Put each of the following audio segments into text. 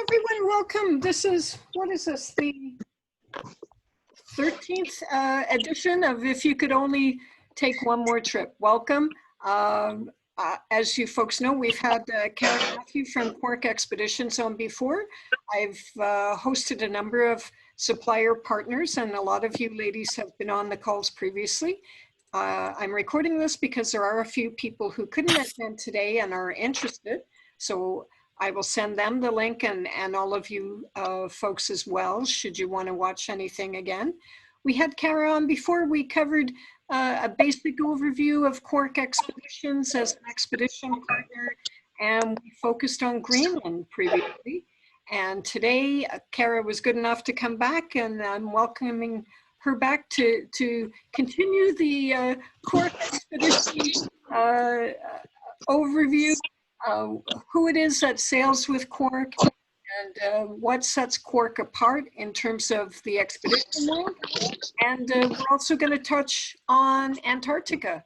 everyone, welcome. This is, what is this, the 13th edition of If You Could Only Take One More Trip. Welcome. As you folks know, we've had Cara from Quark Expeditions on before. I've hosted a number of supplier partners, and a lot of you ladies have been on the calls previously. I'm recording this because there are a few people who couldn't attend today and are interested. So I will send them the link, and all of you folks as well, should you want to watch anything again. We had Cara on before. We covered a basic overview of Quark Expeditions as an expedition partner, and we focused on Greenland previously. And today, Cara was good enough to come back, and I'm welcoming her back to continue the Quark Expedition overview. Who it is that sails with Quark, and what sets Quark apart in terms of the expedition world. And we're also going to touch on Antarctica.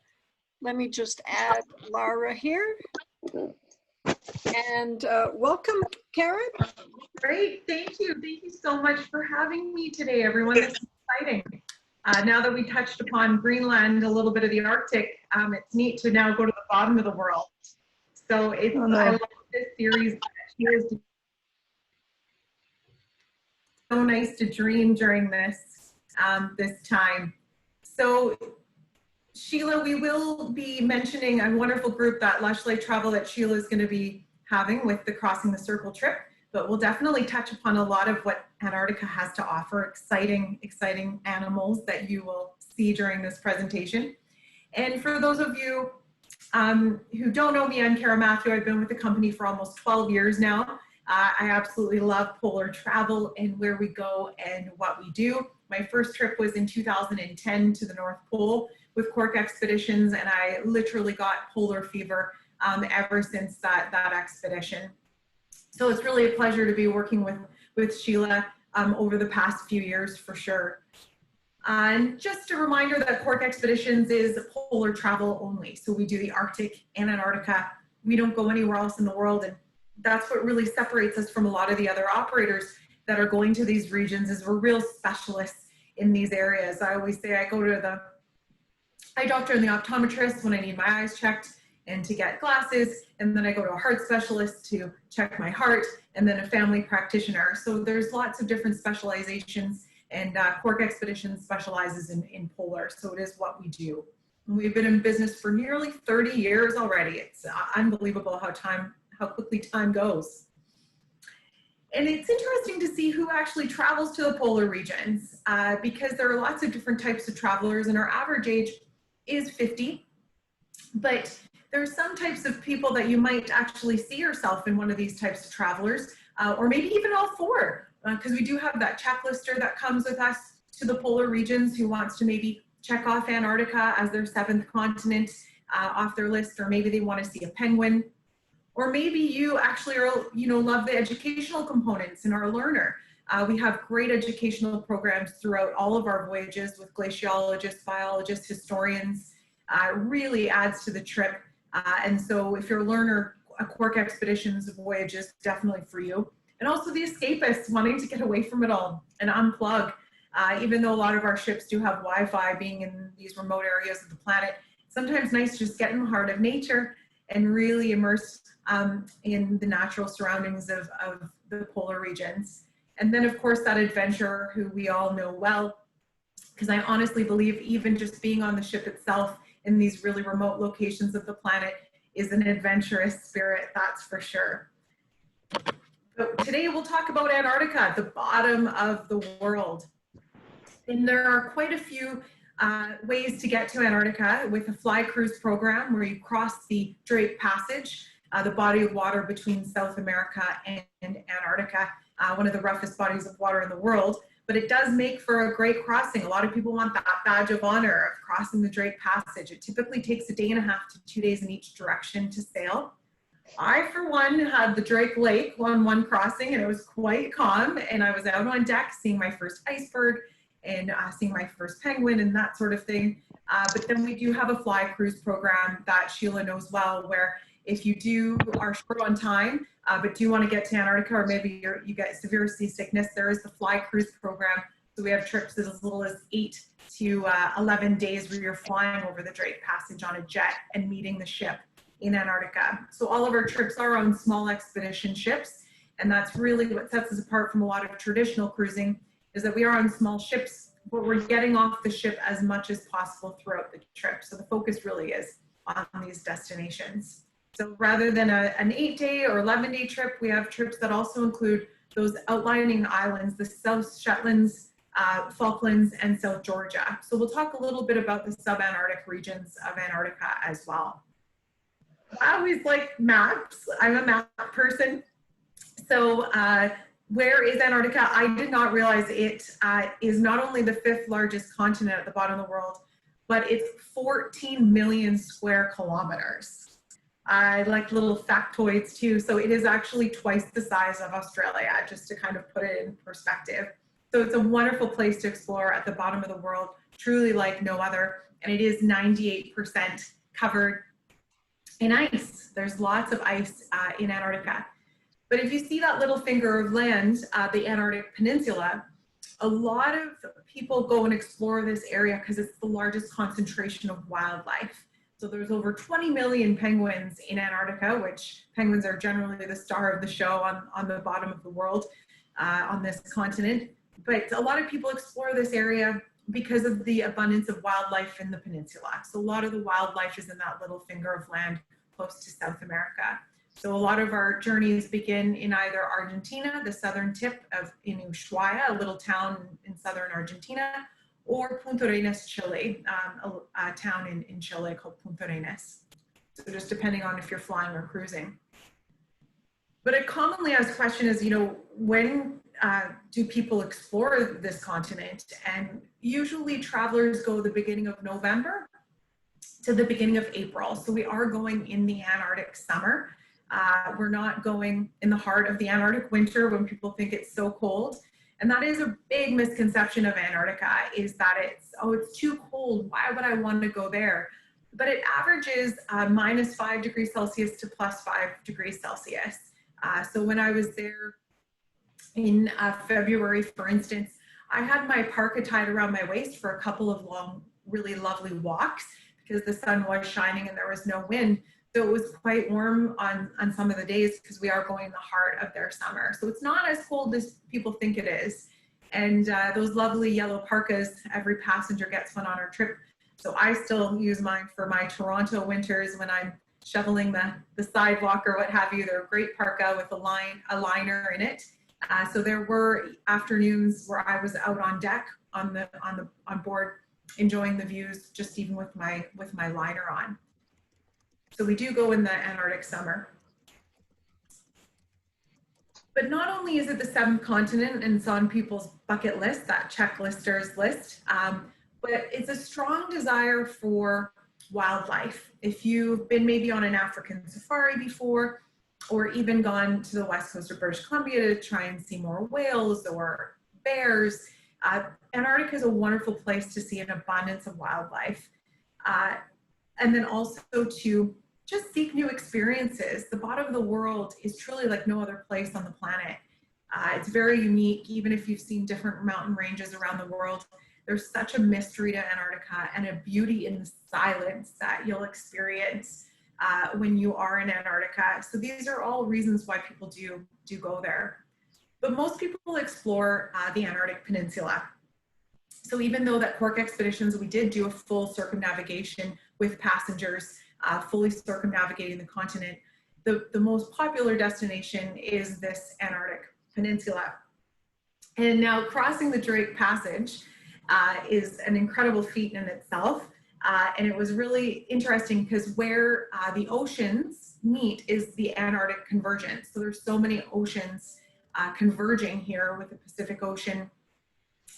Let me just add Laura here. And welcome, Cara. Great, thank you. Thank you so much for having me today, everyone. This is exciting. Now that we touched upon Greenland, a little bit of the Arctic, it's neat to now go to the bottom of the world. So it's, I love this series. It's so nice to dream during this time. So Sheila, we will be mentioning a wonderful group, that Lush Light Travel that Sheila is going to be having with the Crossing the Circle trip, but we'll definitely touch upon a lot of what Antarctica has to offer, exciting animals that you will see during this presentation. And for those of you who don't know me, I'm Cara Matthew. I've been with the company for almost 12 years now. I absolutely love polar travel and where we go and what we do. My first trip was in 2010 to the North Pole with Quark Expeditions, and I literally got polar fever ever since that expedition. So it's really a pleasure to be working with Sheila over the past few years for sure. And just a reminder that Quark Expeditions is polar travel only. So we do the Arctic and Antarctica. We don't go anywhere else in the world. And that's what really separates us from a lot of the other operators that are going to these regions, is we're real specialists in these areas. I always say I go to the eye doctor and the optometrist when I need my eyes checked and to get glasses. And then I go to a heart specialist to check my heart, and then a family practitioner. So there's lots of different specializations. And Quark Expeditions specializes in polar, so it is what we do. And we've been in business for nearly 30 years already. It's unbelievable how quickly time goes. And it's interesting to see who actually travels to the polar regions, because there are lots of different types of travelers, and our average age is 50. But there are some types of people that you might actually see yourself in one of these types of travelers, or maybe even all four. Because we do have that checklister that comes with us to the polar regions who wants to maybe check off Antarctica as their 7th continent off their list, or maybe they want to see a penguin, or maybe you actually are, love the educational components and are a learner. We have great educational programs throughout all of our voyages with glaciologists, biologists, historians. It really adds to the trip. And so if you're a learner, a Quark Expeditions voyage is definitely for you. And also the escapists wanting to get away from it all and unplug. Even though a lot of our ships do have Wi-Fi, being in these remote areas of the planet, sometimes nice to just get in the heart of nature and really immerse in the natural surroundings of the polar regions. And then of course that adventurer who we all know well, because I honestly believe even just being on the ship itself in these really remote locations of the planet is an adventurous spirit, that's for sure. So today we'll talk about Antarctica, the bottom of the world. And there are quite a few ways to get to Antarctica with a fly cruise program where you cross the Drake Passage, the body of water between South America and Antarctica, one of the roughest bodies of water in the world. But it does make for a great crossing. A lot of people want that badge of honor of crossing the Drake Passage. It typically takes a day and a half to 2 days in each direction to sail. I, for one, had the Drake Lake on one crossing, and it was quite calm. And I was out on deck seeing my first iceberg and seeing my first penguin and that sort of thing. But then we do have a fly cruise program that Sheila knows well, where if you are short on time, but do want to get to Antarctica, or maybe you get severe seasickness, there is the Fly Cruise program. So we have trips as little as 8 to 11 days where you're flying over the Drake Passage on a jet and meeting the ship in Antarctica. So all of our trips are on small expedition ships, and that's really what sets us apart from a lot of traditional cruising, is that we are on small ships, but we're getting off the ship as much as possible throughout the trip. So the focus really is on these destinations. So rather than an 8-day or 11-day trip, we have trips that also include those outlining islands, the South Shetlands, Falklands, and South Georgia. So we'll talk a little bit about the sub-Antarctic regions of Antarctica as well. I always like maps. I'm a map person. So where is Antarctica? I did not realize it is not only the 5th largest continent at the bottom of the world, but it's 14 million square kilometers. I like little factoids too. So it is actually twice the size of Australia, just to kind of put it in perspective. So it's a wonderful place to explore at the bottom of the world, truly like no other. And it is 98% covered in ice. There's lots of ice in Antarctica. But if you see that little finger of land, the Antarctic Peninsula, a lot of people go and explore this area because it's the largest concentration of wildlife. So there's over 20 million penguins in Antarctica, which penguins are generally the star of the show on the bottom of the world, on this continent. But a lot of people explore this area because of the abundance of wildlife in the peninsula. So a lot of the wildlife is in that little finger of land close to South America. So a lot of our journeys begin in either Argentina, the southern tip in Ushuaia, a little town in southern Argentina, or Punta Arenas, Chile, a town in Chile called Punta Arenas. So just depending on if you're flying or cruising. But a commonly asked question is, when do people explore this continent? And usually travelers go the beginning of November to the beginning of April. So we are going in the Antarctic summer. We're not going in the heart of the Antarctic winter when people think it's so cold. And that is a big misconception of Antarctica, is that it's too cold. Why would I want to go there? But it averages -5 degrees Celsius to +5 degrees Celsius. So when I was there in February, for instance, I had my parka tied around my waist for a couple of long, really lovely walks because the sun was shining and there was no wind. So it was quite warm on some of the days because we are going in the heart of their summer. So it's not as cold as people think it is. And those lovely yellow parkas, every passenger gets one on our trip. So I still use mine for my Toronto winters when I'm shoveling the sidewalk or what have you. They're a great parka with a liner in it. So there were afternoons where I was out on deck on board enjoying the views, just even with my liner on. So we do go in the Antarctic summer. But not only is it the 7th continent and it's on people's bucket list, that checklisters list, but it's a strong desire for wildlife. If you've been maybe on an African safari before, or even gone to the west coast of British Columbia to try and see more whales or bears, Antarctica is a wonderful place to see an abundance of wildlife. And then also to just seek new experiences. The bottom of the world is truly like no other place on the planet. It's very unique, even if you've seen different mountain ranges around the world. There's such a mystery to Antarctica and a beauty in the silence that you'll experience when you are in Antarctica. So these are all reasons why people do go there. But most people explore the Antarctic Peninsula. So even though that Quark expeditions, we did do a full circumnavigation with passengers, fully circumnavigating the continent, the most popular destination is this Antarctic Peninsula. And now crossing the Drake Passage is an incredible feat in itself. And it was really interesting because where the oceans meet is the Antarctic convergence. So there's so many oceans converging here with the Pacific Ocean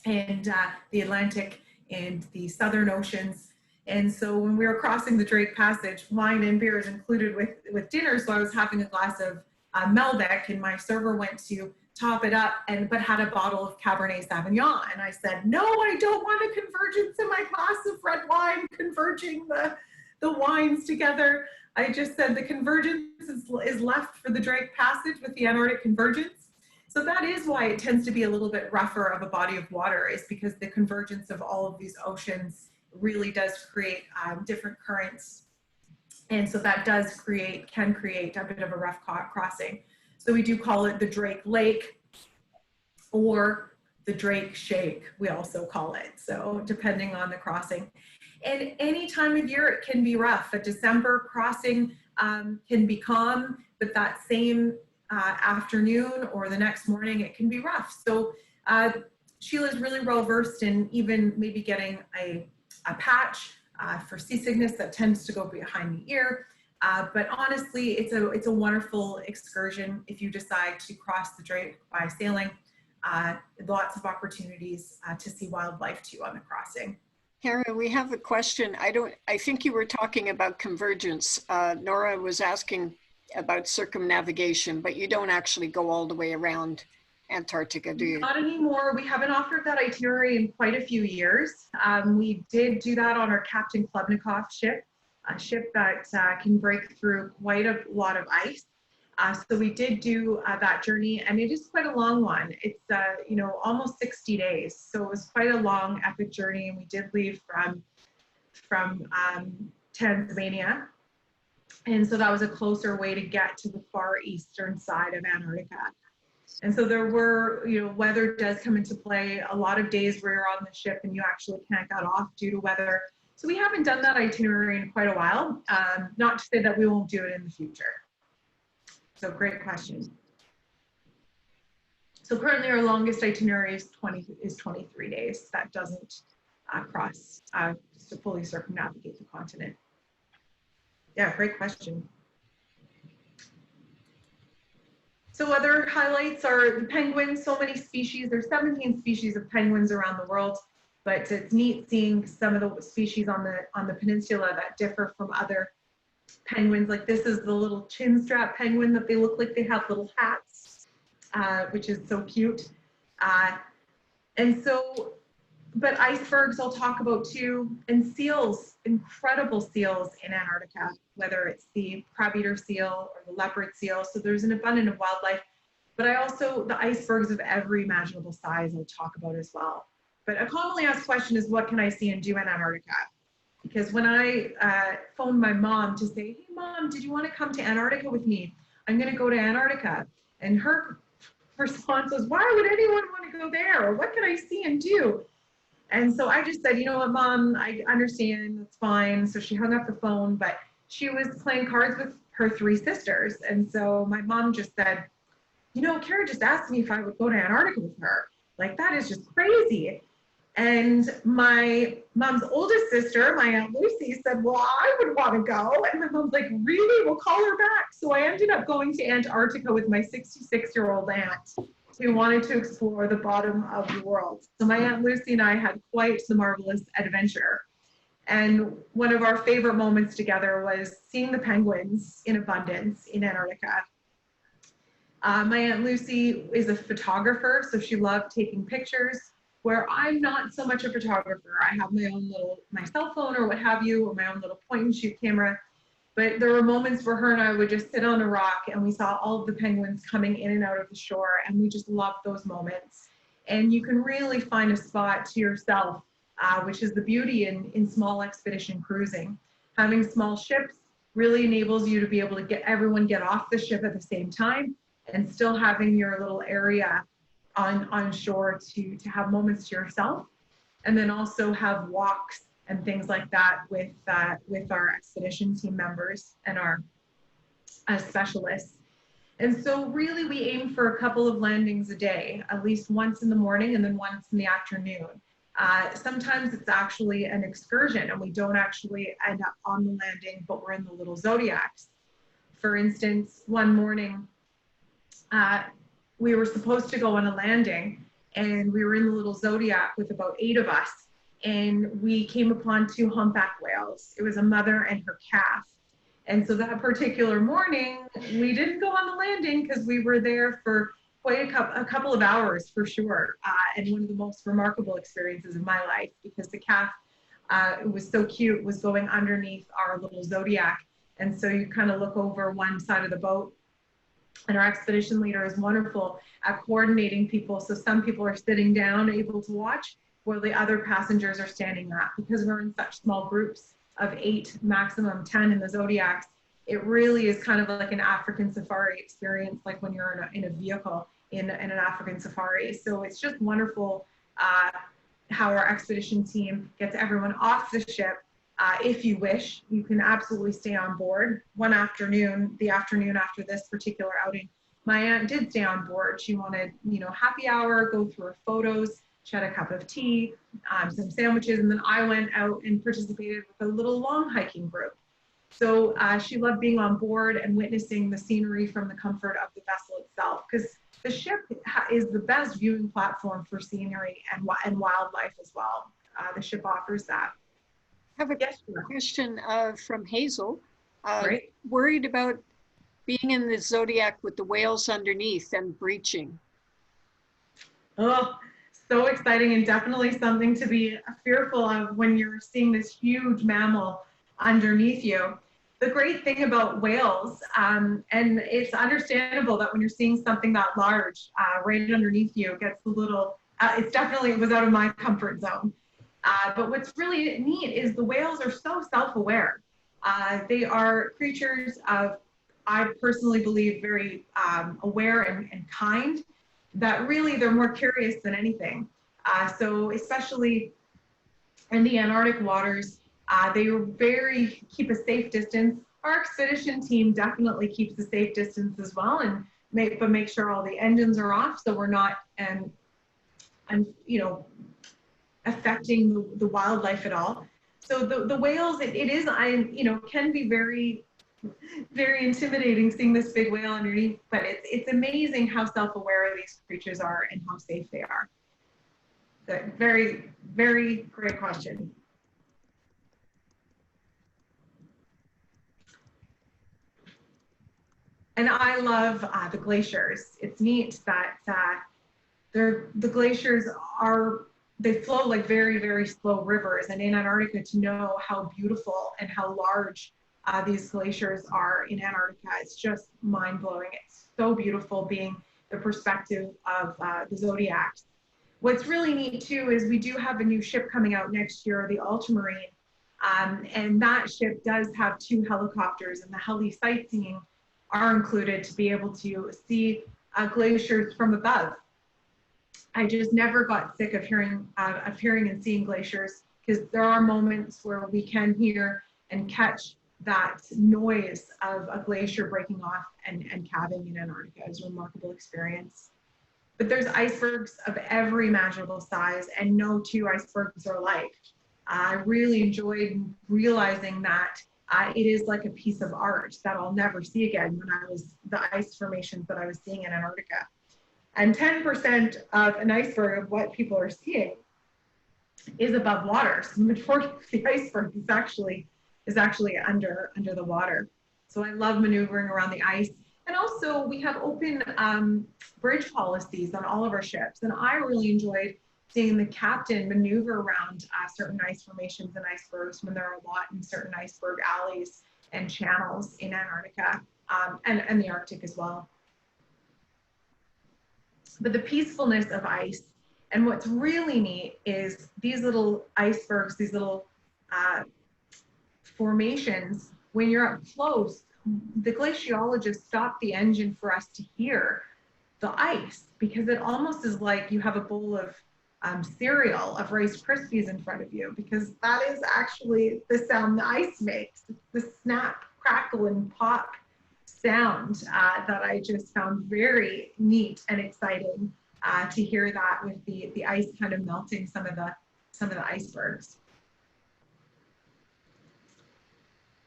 and the Atlantic and the Southern Oceans. And so when we were crossing the Drake Passage, wine and beer is included with dinner. So I was having a glass of Malbec and my server went to top it up but had a bottle of Cabernet Sauvignon. And I said, no, I don't want a convergence in my glass of red wine, converging the wines together. I just said the convergence is left for the Drake Passage with the Antarctic convergence. So that is why it tends to be a little bit rougher of a body of water, is because the convergence of all of these oceans really does create different currents. And so that can create a bit of a rough crossing. So we do call it the Drake Lake or the Drake Shake, we also call it. So depending on the crossing. And any time of year, it can be rough. A December crossing can be calm, but that same afternoon or the next morning, it can be rough. So Sheila's really well versed in even maybe getting a patch for seasickness that tends to go behind the ear. But honestly, it's a wonderful excursion if you decide to cross the Drake by sailing. Lots of opportunities to see wildlife too on the crossing. Cara, we have a question. I think you were talking about convergence. Nora was asking about circumnavigation, but you don't actually go all the way around Antarctica, do you? Not anymore. We haven't offered that itinerary in quite a few years. We did do that on our Captain Klebnikov ship, a ship that can break through quite a lot of ice. So we did do that journey, and it is quite a long one. It's almost 60 days. So it was quite a long, epic journey, and we did leave from Tasmania. And so that was a closer way to get to the far eastern side of Antarctica. And so there were, weather does come into play. A lot of days where you're on the ship and you actually can't get off due to weather. So we haven't done that itinerary in quite a while. Not to say that we won't do it in the future. So great question. So currently our longest itinerary is 23 days. That doesn't cross to fully circumnavigate the continent. Yeah, great question. So other highlights are the penguins, so many species. There's 17 species of penguins around the world, but it's neat seeing some of the species on the peninsula that differ from other penguins. Like this is the little chin strap penguin that they look like they have little hats, which is so cute. But icebergs I'll talk about too, and seals, incredible seals in Antarctica, whether it's the crab-eater seal or the leopard seal. So there's an abundance of wildlife, but the icebergs of every imaginable size I'll talk about as well. But a commonly asked question is, what can I see and do in Antarctica? Because when I phoned my mom to say, hey mom, did you want to come to Antarctica with me? I'm going to go to Antarctica. And her response was, why would anyone want to go there? Or what can I see and do? And so I just said, you know what, mom, I understand, that's fine. So she hung up the phone, but she was playing cards with her 3 sisters. And so my mom just said, Cara just asked me if I would go to Antarctica with her. Like, that is just crazy. And my mom's oldest sister, my Aunt Lucy, said, well, I would want to go. And my mom's like, really? We'll call her back. So I ended up going to Antarctica with my 66-year-old aunt, who wanted to explore the bottom of the world. So my Aunt Lucy and I had quite the marvelous adventure. And one of our favorite moments together was seeing the penguins in abundance in Antarctica. My Aunt Lucy is a photographer, so she loved taking pictures, where I'm not so much a photographer. I have my cell phone or what have you, or my own little point and shoot camera. But there were moments where her and I would just sit on a rock and we saw all of the penguins coming in and out of the shore, and we just loved those moments. And you can really find a spot to yourself, which is the beauty in small expedition cruising. Having small ships really enables you to be able to get off the ship at the same time, and still having your little area on shore to have moments to yourself, and then also have walks and things like that with our expedition team members and our specialists. And so really we aim for a couple of landings a day, at least once in the morning and then once in the afternoon. Sometimes it's actually an excursion and we don't actually end up on the landing, but we're in the little zodiacs. For instance, one morning we were supposed to go on a landing, and we were in the little zodiac with about 8 of us. And we came upon 2 humpback whales. It was a mother and her calf. And so that particular morning, we didn't go on the landing because we were there for quite a couple of hours for sure. And one of the most remarkable experiences of my life, because the calf, it was so cute, was going underneath our little zodiac. And so you kind of look over one side of the boat, and our expedition leader is wonderful at coordinating people. So some people are sitting down, able to watch, while the other passengers are standing up. Because we're in such small groups of 8, maximum 10 in the Zodiacs, it really is kind of like an African safari experience, like when you're in a vehicle in an African safari. So it's just wonderful how our expedition team gets everyone off the ship. If you wish, you can absolutely stay on board. One afternoon, the afternoon after this particular outing, my aunt did stay on board. She wanted, happy hour, go through her photos. She had a cup of tea, some sandwiches, and then I went out and participated with a little long hiking group. So she loved being on board and witnessing the scenery from the comfort of the vessel itself, because the ship is the best viewing platform for scenery and wildlife as well. The ship offers that. I have a question from Hazel. Great. Worried about being in the Zodiac with the whales underneath and breaching. Oh, so exciting, and definitely something to be fearful of when you're seeing this huge mammal underneath you. The great thing about whales, and it's understandable that when you're seeing something that large right underneath you, it gets a little, it was out of my comfort zone. But what's really neat is the whales are so self-aware. They are creatures of, I personally believe, very aware and kind, that really they're more curious than anything. So especially in the Antarctic waters, they keep a safe distance. Our expedition team definitely keeps a safe distance as well, and make sure all the engines are off, so we're not affecting the wildlife at all. So the whales, it is, can be very, very intimidating seeing this big whale underneath, but it's amazing how self-aware these creatures are and how safe they are. So very, very great question. And I love the glaciers. It's neat that the glaciers they flow like very, very slow rivers. And in Antarctica, to know how beautiful and how large these glaciers are in Antarctica, it's just mind-blowing. It's so beautiful being the perspective of the Zodiacs. What's really neat too is we do have a new ship coming out next year, the Ultramarine, and that ship does have 2 helicopters, and the heli sightseeing are included to be able to see glaciers from above. I just never got sick of hearing and seeing glaciers, because there are moments where we can hear and catch that noise of a glacier breaking off and calving in Antarctica. It's a remarkable experience. But there's icebergs of every imaginable size, and no 2 icebergs are alike. I really enjoyed realizing that it is like a piece of art that I'll never see again the ice formations that I was seeing in Antarctica. And 10% of an iceberg of what people are seeing is above water. So the majority of the iceberg is actually under the water. So I love maneuvering around the ice. And also we have open bridge policies on all of our ships. And I really enjoyed seeing the captain maneuver around certain ice formations and icebergs when there are a lot in certain iceberg alleys and channels in Antarctica and the Arctic as well. But the peacefulness of ice, and what's really neat is these little icebergs, these little formations, when you're up close, the glaciologists stop the engine for us to hear the ice, because it almost is like you have a bowl of cereal of Rice Krispies in front of you, because that is actually the sound the ice makes. It's the snap, crackle, and pop sound that I just found very neat and exciting to hear that with the ice kind of melting some of the icebergs.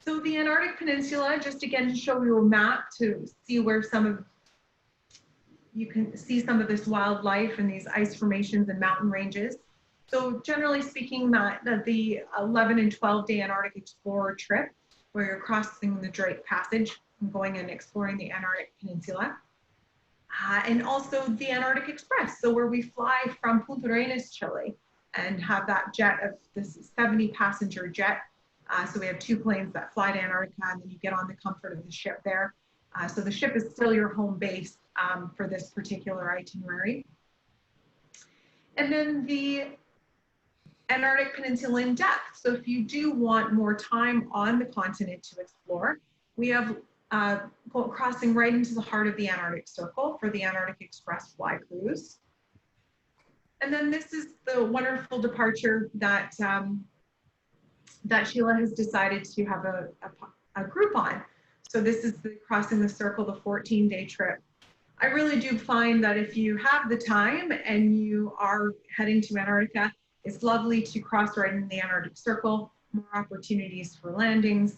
So the Antarctic Peninsula, just again to show you a map to see where you can see some of this wildlife and these ice formations and mountain ranges. So generally speaking, the 11 and 12-day Antarctic Explorer trip, where you're crossing the Drake Passage and going and exploring the Antarctic Peninsula. And also the Antarctic Express, so where we fly from Punta Arenas, Chile, and have that jet of this 70-passenger jet So we have 2 planes that fly to Antarctica, and then you get on the comfort of the ship there. So the ship is still your home base for this particular itinerary. And then the Antarctic Peninsula in depth. So if you do want more time on the continent to explore, we have crossing right into the heart of the Antarctic Circle for the Antarctic Express fly cruise. And then this is the wonderful departure that that Sheila has decided to have a group on. So this is the Crossing the Circle, the 14-day trip. I really do find that if you have the time and you are heading to Antarctica, it's lovely to cross right into the Antarctic Circle, more opportunities for landings,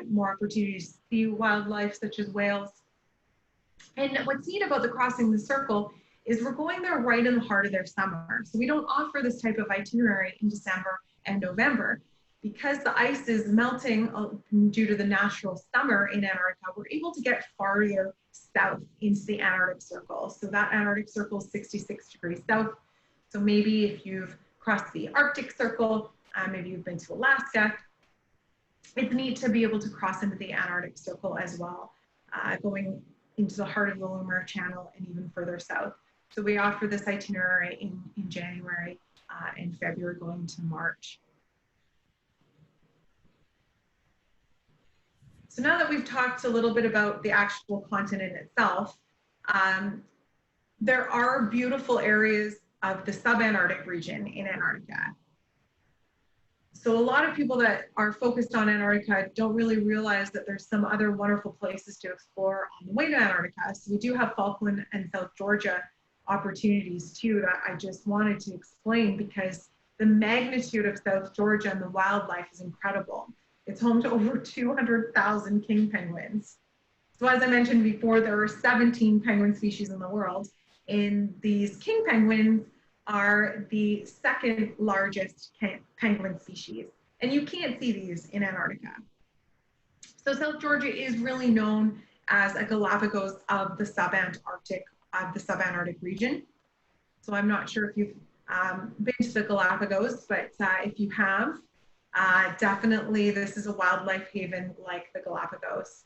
more opportunities to see wildlife such as whales. And what's neat about the Crossing the Circle is we're going there right in the heart of their summer. So we don't offer this type of itinerary in December and November. Because the ice is melting due to the natural summer in Antarctica, we're able to get farther south into the Antarctic Circle. So that Antarctic Circle is 66 degrees south. So maybe if you've crossed the Arctic Circle, maybe you've been to Alaska, it's neat to be able to cross into the Antarctic Circle as well, going into the heart of the Lunar Channel and even further south. So we offer this itinerary in January and February going to March. So now that we've talked a little bit about the actual continent itself, there are beautiful areas of the subantarctic region in Antarctica. So a lot of people that are focused on Antarctica don't really realize that there's some other wonderful places to explore on the way to Antarctica. So we do have Falkland and South Georgia opportunities too that I just wanted to explain because the magnitude of South Georgia and the wildlife is incredible. It's home to over 200,000 king penguins. So as I mentioned before, there are 17 penguin species in the world, and these king penguins are the second largest penguin species. And you can't see these in Antarctica. So South Georgia is really known as a Galapagos of the subantarctic region. So I'm not sure if you've been to the Galapagos, but if you have, definitely this is a wildlife haven like the Galapagos.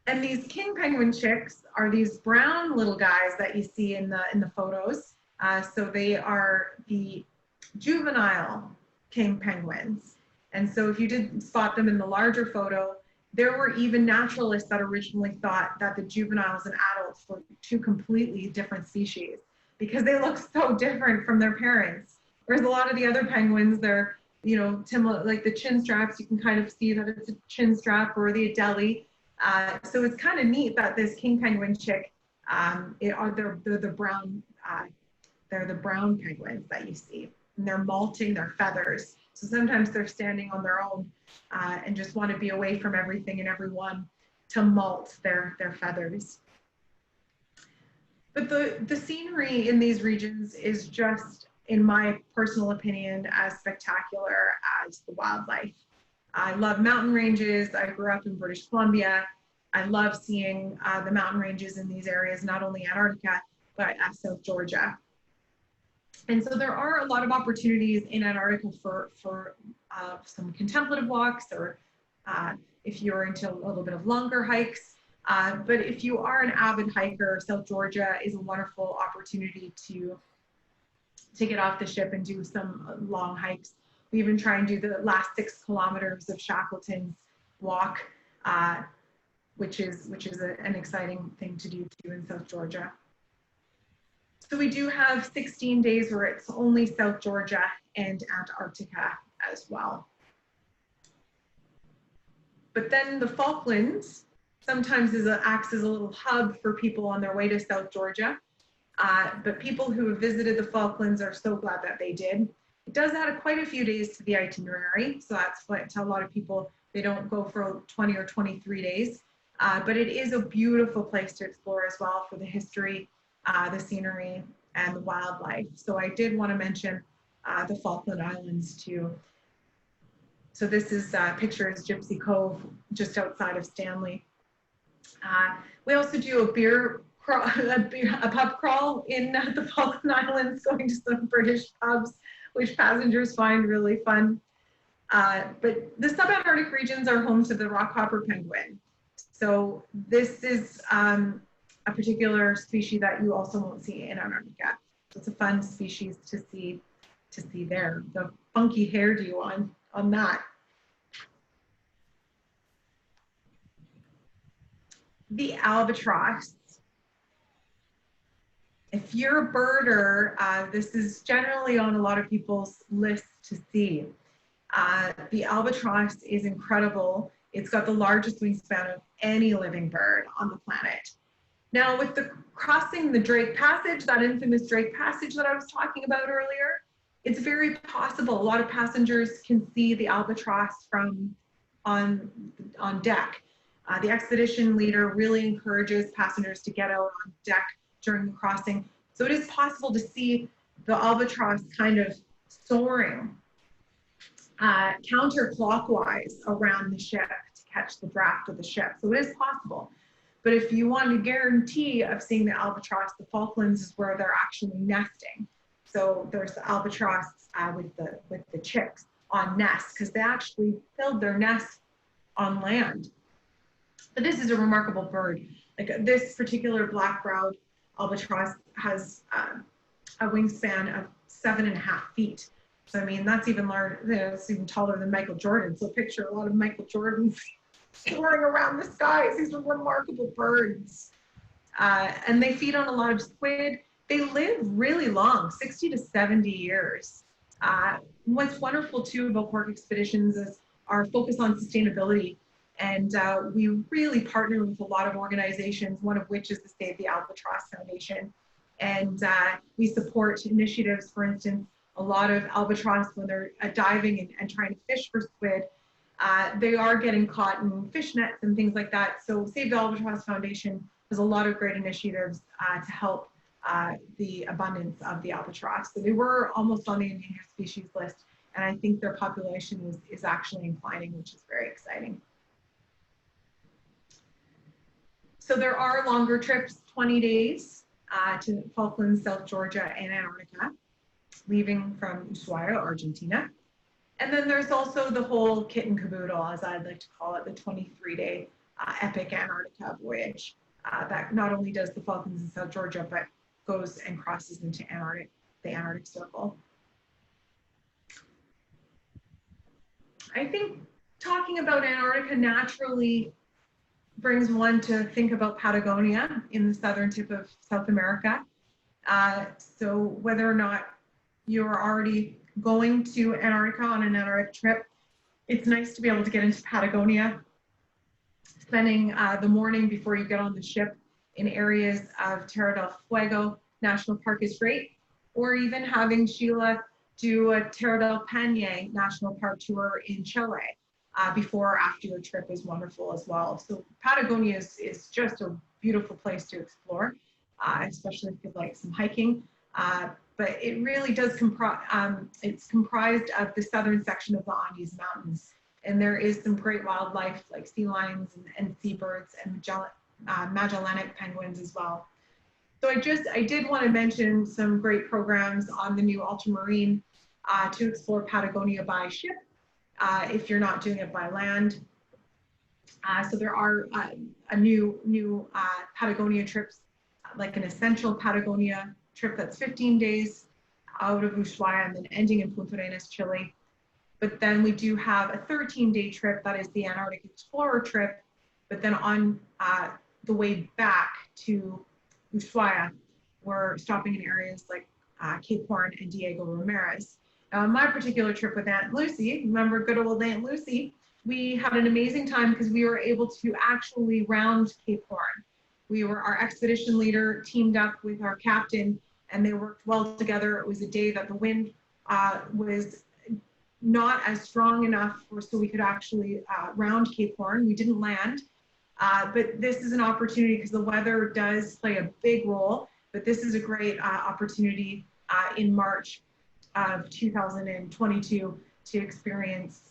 And these king penguin chicks are these brown little guys that you see in the photos. So they are the juvenile king penguins. And so if you did spot them in the larger photo, there were even naturalists that originally thought that the juveniles and adults were 2 completely different species because they look so different from their parents. Whereas a lot of the other penguins, they're, you know, like the chin straps, you can kind of see that it's a chin strap or the Adelie. So it's kind of neat that this king penguin chick, they're the brown penguins that you see, and they're molting their feathers. So sometimes they're standing on their own and just want to be away from everything and everyone to molt their feathers. But the scenery in these regions is just, in my personal opinion, as spectacular as the wildlife. I love mountain ranges. I grew up in British Columbia. I love seeing the mountain ranges in these areas, not only Antarctica, but South Georgia. And so there are a lot of opportunities in Antarctica for some contemplative walks, or if you're into a little bit of longer hikes. But if you are an avid hiker, South Georgia is a wonderful opportunity to get off the ship and do some long hikes. We even try and do the last 6 kilometers of Shackleton's walk, which is an exciting thing to do too in South Georgia. So we do have 16 days where it's only South Georgia and Antarctica as well. But then the Falklands sometimes acts as a little hub for people on their way to South Georgia. But people who have visited the Falklands are so glad that they did. It does add quite a few days to the itinerary. So that's what to a lot of people, they don't go for 20 or 23 days. But it is a beautiful place to explore as well for the history, the scenery, and the wildlife. So I did want to mention the Falkland Islands too. So this is pictures Gypsy Cove, just outside of Stanley. We also do a pub crawl in the Falkland Islands, going to some British pubs which passengers find really fun. But the subantarctic regions are home to the rockhopper penguin. So this is a particular species that you also won't see in Antarctica. So it's a fun species to see there. The funky hairdo on that. The albatross. If you're a birder, this is generally on a lot of people's lists to see. The albatross is incredible. It's got the largest wingspan of any living bird on the planet. Now, with the crossing the Drake Passage, that infamous Drake Passage that I was talking about earlier, it's very possible. A lot of passengers can see the albatross from on deck. The expedition leader really encourages passengers to get out on deck during the crossing. So it is possible to see the albatross kind of soaring counterclockwise around the ship to catch the draft of the ship. So it is possible. But if you want a guarantee of seeing the albatross, the Falklands is where they're actually nesting. So there's the albatross with the chicks on nests, because they actually build their nests on land. But this is a remarkable bird. Like this particular black-browed albatross has a wingspan of 7.5 feet. So I mean, that's even larger. It's even taller than Michael Jordan. So picture a lot of Michael Jordans soaring around the skies. These are remarkable birds, and they feed on a lot of squid. They live really long, 60 to 70 years. What's wonderful too about Quark expeditions is our focus on sustainability. And we really partner with a lot of organizations, one of which is the Save the Albatross Foundation. And we support initiatives, for instance, a lot of albatross when they're diving and trying to fish for squid, they are getting caught in fish nets and things like that. So Save the Albatross Foundation has a lot of great initiatives to help the abundance of the albatross. So they were almost on the endangered species list, and I think their population is actually inclining, which is very exciting. So there are longer trips, 20 days to Falklands, South Georgia, and Antarctica, leaving from Ushuaia, Argentina. And then there's also the whole kit and caboodle, as I'd like to call it, the 23-day epic Antarctica voyage that not only does the Falklands and South Georgia, but goes and crosses into the Antarctic Circle. I think talking about Antarctica naturally brings one to think about Patagonia in the southern tip of South America. So whether or not you're already going to Antarctica on an Antarctic trip, it's nice to be able to get into Patagonia, spending the morning before you get on the ship in areas of Terra del Fuego National Park is great, or even having Sheila do a Terra del Paine National Park tour in Chile before or after your trip is wonderful as well. So Patagonia is just a beautiful place to explore, especially if you like some hiking. But it really does it's comprised of the southern section of the Andes Mountains. And there is some great wildlife like sea lions and seabirds and Magellanic penguins as well. So I did want to mention some great programs on the new ultramarine to explore Patagonia by ship if you're not doing it by land. So there are a new Patagonia trips, like an essential Patagonia trip that's 15 days out of Ushuaia and then ending in Punta Arenas, Chile. But then we do have a 13-day trip that is the Antarctic Explorer trip, but then on the way back to Ushuaia, we're stopping in areas like Cape Horn and Diego Ramirez. Now, my particular trip with Aunt Lucy, remember good old Aunt Lucy, we had an amazing time because we were able to actually round Cape Horn. Our expedition leader teamed up with our captain and they worked well together. It was a day that the wind was not as strong enough so we could actually round Cape Horn. We didn't land, but this is an opportunity because the weather does play a big role, but this is a great opportunity in March of 2022 to experience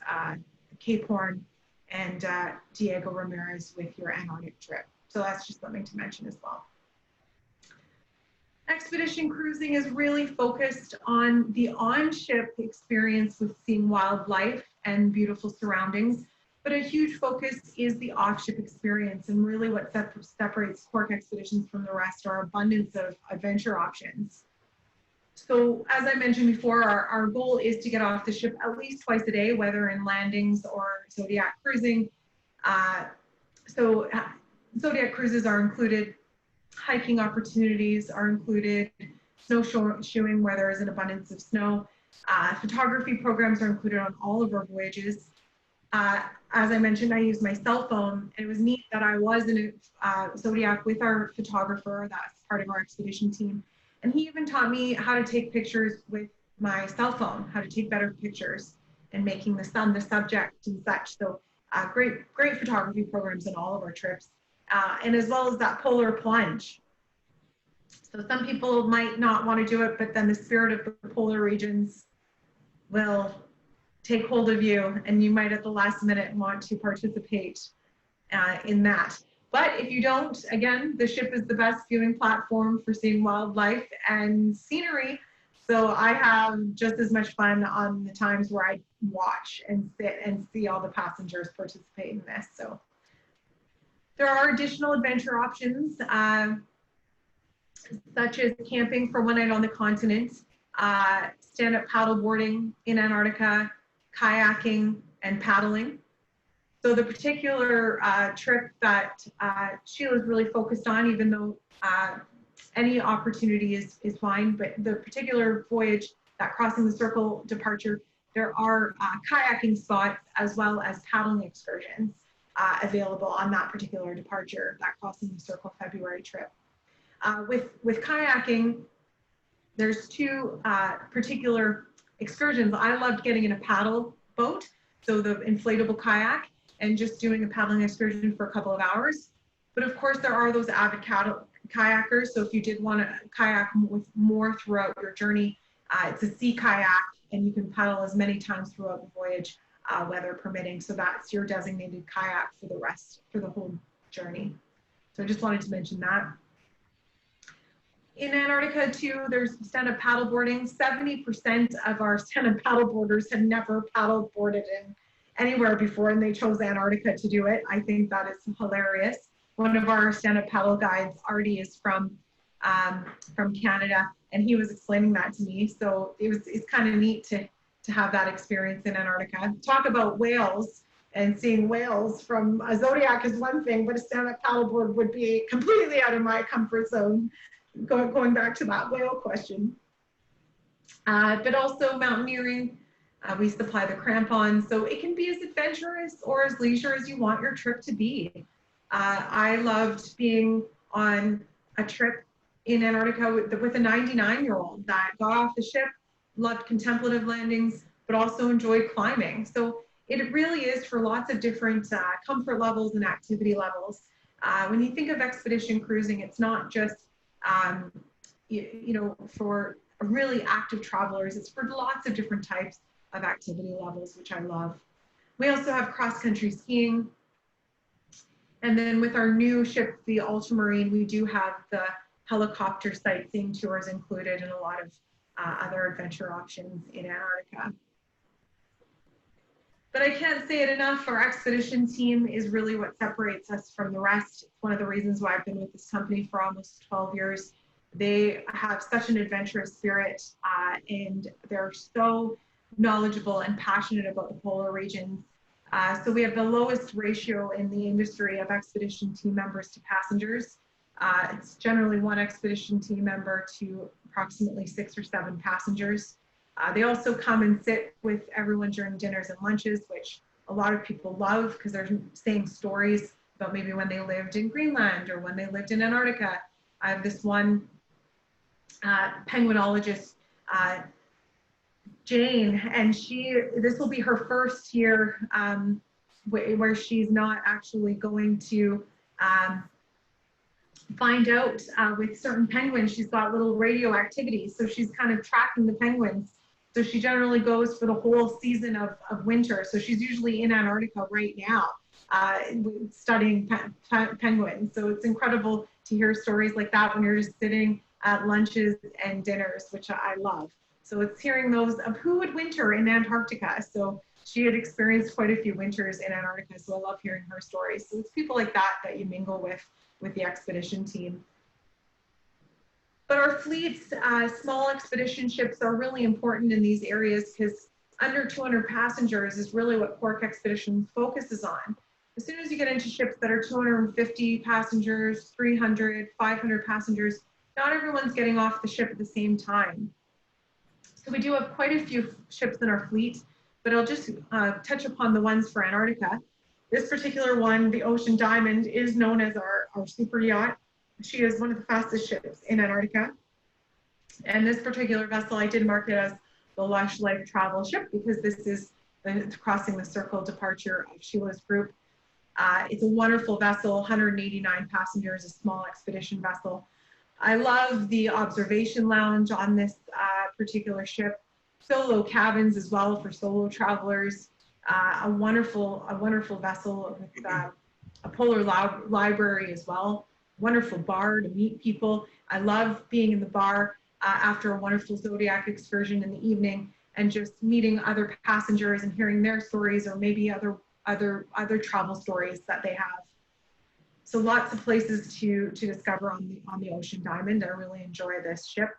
Cape Horn and Diego Ramirez with your Antarctic trip. So that's just something to mention as well. Expedition cruising is really focused on the on-ship experience with seeing wildlife and beautiful surroundings, but a huge focus is the off-ship experience, and really what separates Quark expeditions from the rest are abundance of adventure options. So as I mentioned before, our goal is to get off the ship at least twice a day, whether in landings or Zodiac cruising. Zodiac cruises are included, hiking opportunities are included, snowshoeing where there is an abundance of snow. Photography programs are included on all of our voyages. As I mentioned, I use my cell phone. It was neat that I was in a Zodiac with our photographer, that's part of our expedition team. And he even taught me how to take pictures with my cell phone, how to take better pictures and making the sun the subject and such. So great photography programs in all of our trips. And as well as that polar plunge. So some people might not want to do it, but then the spirit of the polar regions will take hold of you, and you might at the last minute want to participate in that. But if you don't, again, the ship is the best viewing platform for seeing wildlife and scenery. So I have just as much fun on the times where I watch and sit and see all the passengers participate in this. So there are additional adventure options, such as camping for one night on the continent, stand-up paddle boarding in Antarctica, kayaking, and paddling. So the particular trip that Sheila is really focused on, even though any opportunity is fine, but the particular voyage, that Crossing the Circle departure, there are kayaking spots as well as paddling excursions available on that particular departure, that Crossing the Circle February trip. With kayaking, there's two particular excursions. I loved getting in a paddle boat, so the inflatable kayak, and just doing a paddling excursion for a couple of hours. But of course, there are those avid kayakers. So if you did want to kayak with more throughout your journey, it's a sea kayak, and you can paddle as many times throughout the voyage, weather permitting. So that's your designated kayak for the whole journey. So I just wanted to mention that. In Antarctica too, there's stand-up paddle boarding. 70% of our stand-up paddle boarders had never paddle boarded in anywhere before, and they chose Antarctica to do it. I think that is hilarious. One of our stand-up paddle guides, Artie, is from Canada, and he was explaining that to me. So it's kind of neat to have that experience in Antarctica. Talk about whales, and seeing whales from a Zodiac is one thing, but a stand-up paddleboard would be completely out of my comfort zone. Going back to that whale question. But also mountaineering, we supply the crampons, so it can be as adventurous or as leisure as you want your trip to be. I loved being on a trip in Antarctica with a 99-year-old that got off the ship, loved contemplative landings, but also enjoyed climbing. So it really is for lots of different comfort levels and activity levels. When you think of expedition cruising, it's not just for really active travelers, it's for lots of different types of activity levels, which I love. We also have cross-country skiing. And then with our new ship, the Ultramarine, we do have the helicopter sightseeing tours included and a lot of other adventure options in Antarctica. But I can't say it enough, our expedition team is really what separates us from the rest. It's one of the reasons why I've been with this company for almost 12 years. They have such an adventurous spirit, and they're so knowledgeable and passionate about the polar regions. So we have the lowest ratio in the industry of expedition team members to passengers. It's generally one expedition team member to approximately 6 or 7 passengers. They also come and sit with everyone during dinners and lunches, which a lot of people love because they're saying stories about maybe when they lived in Greenland or when they lived in Antarctica. I have this one penguinologist, Jane, and this will be her first year where she's not actually going to find out with certain penguins. She's got little radioactivity, so she's kind of tracking the penguins. So she generally goes for the whole season of winter. So she's usually in Antarctica right now studying penguins. So it's incredible to hear stories like that when you're just sitting lunches and dinners, which I love. So it's hearing those of who would winter in Antarctica. So she had experienced quite a few winters in Antarctica, so I love hearing her stories. So it's people like that that you mingle with the expedition team. But our fleet's small expedition ships are really important in these areas because under 200 passengers is really what Quark Expedition focuses on. As soon as you get into ships that are 250 passengers, 300, 500 passengers, not everyone's getting off the ship at the same time. So we do have quite a few ships in our fleet, but I'll just touch upon the ones for Antarctica. This particular one, the Ocean Diamond, is known as our super yacht. She is one of the fastest ships in Antarctica. And this particular vessel, I did mark it as the Lush Life Travel Ship because this is the Crossing the Circle departure of Sheila's group. It's a wonderful vessel, 189 passengers, a small expedition vessel. I love the observation lounge on this particular ship. Solo cabins as well for solo travelers. A wonderful vessel with a polar library as well. Wonderful bar to meet people. I love being in the bar after a wonderful Zodiac excursion in the evening and just meeting other passengers and hearing their stories or maybe other travel stories that they have. So lots of places to discover on the Ocean Diamond. I really enjoy this ship.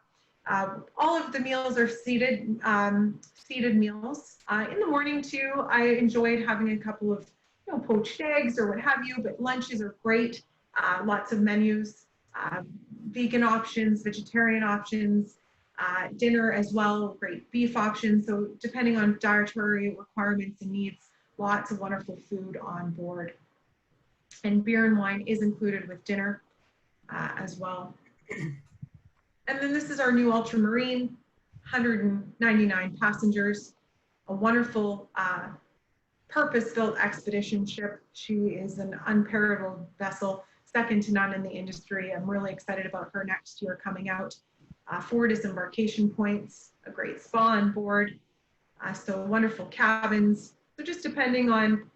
All of the meals are seated meals. In the morning too, I enjoyed having a couple of poached eggs or what have you, but lunches are great. Lots of menus, vegan options, vegetarian options, dinner as well, great beef options. So depending on dietary requirements and needs, lots of wonderful food on board. And beer and wine is included with dinner as well. And then this is our new ultramarine, 199 passengers, a wonderful purpose-built expedition ship. She is an unparalleled vessel, second to none in the industry. I'm really excited about her next year coming out. 4 disembarkation points, a great spa on board, so wonderful cabins. So just depending on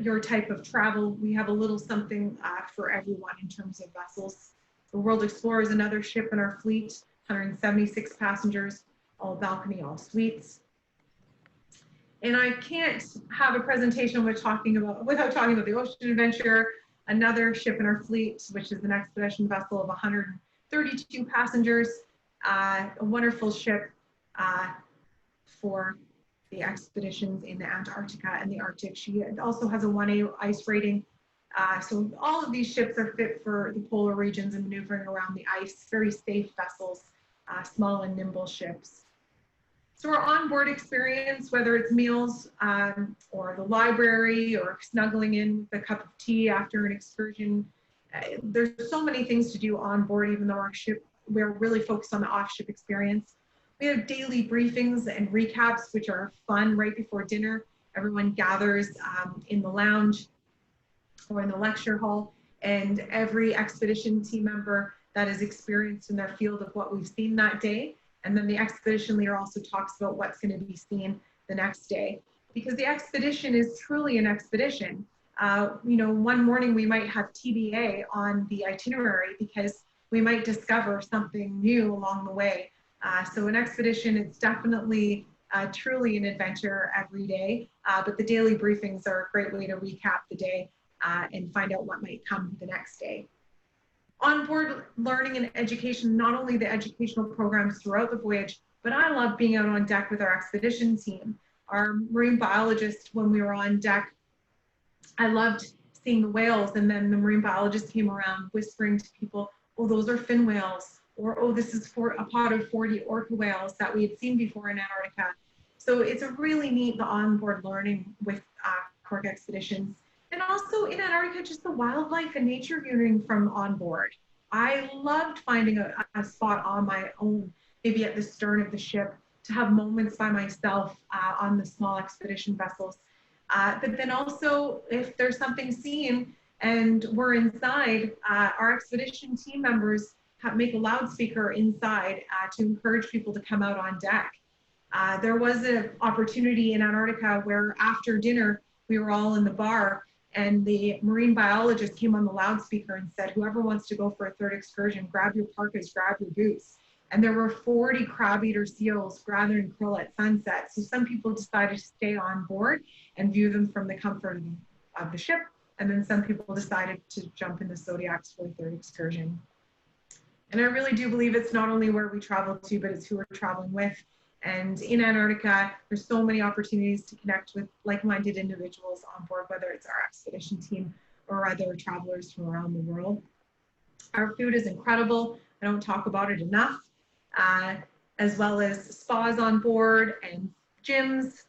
your type of travel, we have a little something for everyone in terms of vessels. The World Explorer is another ship in our fleet, 176 passengers, all balcony, all suites. And I can't have a presentation without talking about the Ocean Adventure, another ship in our fleet, which is an expedition vessel of 132 passengers, a wonderful ship for the expeditions in the Antarctica and the Arctic. She also has a 1A ice rating. So all of these ships are fit for the polar regions and maneuvering around the ice, very safe vessels, small and nimble ships. So our onboard experience, whether it's meals or the library or snuggling in with a cup of tea after an excursion, there's so many things to do on board, even though we're really focused on the off-ship experience. We have daily briefings and recaps, which are fun right before dinner. Everyone gathers in the lounge or in the lecture hall, and every expedition team member that is experienced in their field of what we've seen that day. And then the expedition leader also talks about what's going to be seen the next day. Because the expedition is truly an expedition. One morning we might have TBA on the itinerary because we might discover something new along the way. So an expedition, it's definitely truly an adventure every day, but the daily briefings are a great way to recap the day and find out what might come the next day. Onboard learning and education, not only the educational programs throughout the voyage, but I love being out on deck with our expedition team. Our marine biologist, when we were on deck, I loved seeing the whales, and then the marine biologist came around whispering to people, oh, those are fin whales, or oh, this is for a pod of 40 orca whales that we had seen before in Antarctica. So it's a really neat onboard learning with Quark expeditions. And also in Antarctica, just the wildlife and nature viewing from on board. I loved finding a spot on my own, maybe at the stern of the ship, to have moments by myself on the small expedition vessels. But then also, if there's something seen and we're inside, our expedition team members make a loudspeaker inside to encourage people to come out on deck. There was an opportunity in Antarctica where after dinner, we were all in the bar And the marine biologist came on the loudspeaker and said, whoever wants to go for a third excursion, grab your parkas, grab your boots. And there were 40 crab eater seals gathering krill at sunset. So some people decided to stay on board and view them from the comfort of the ship. And then some people decided to jump in the Zodiacs for a third excursion. And I really do believe it's not only where we travel to, but it's who we're traveling with. And in Antarctica, there's so many opportunities to connect with like-minded individuals on board, whether it's our expedition team or other travelers from around the world. Our food is incredible. I don't talk about it enough, as well as spas on board and gyms.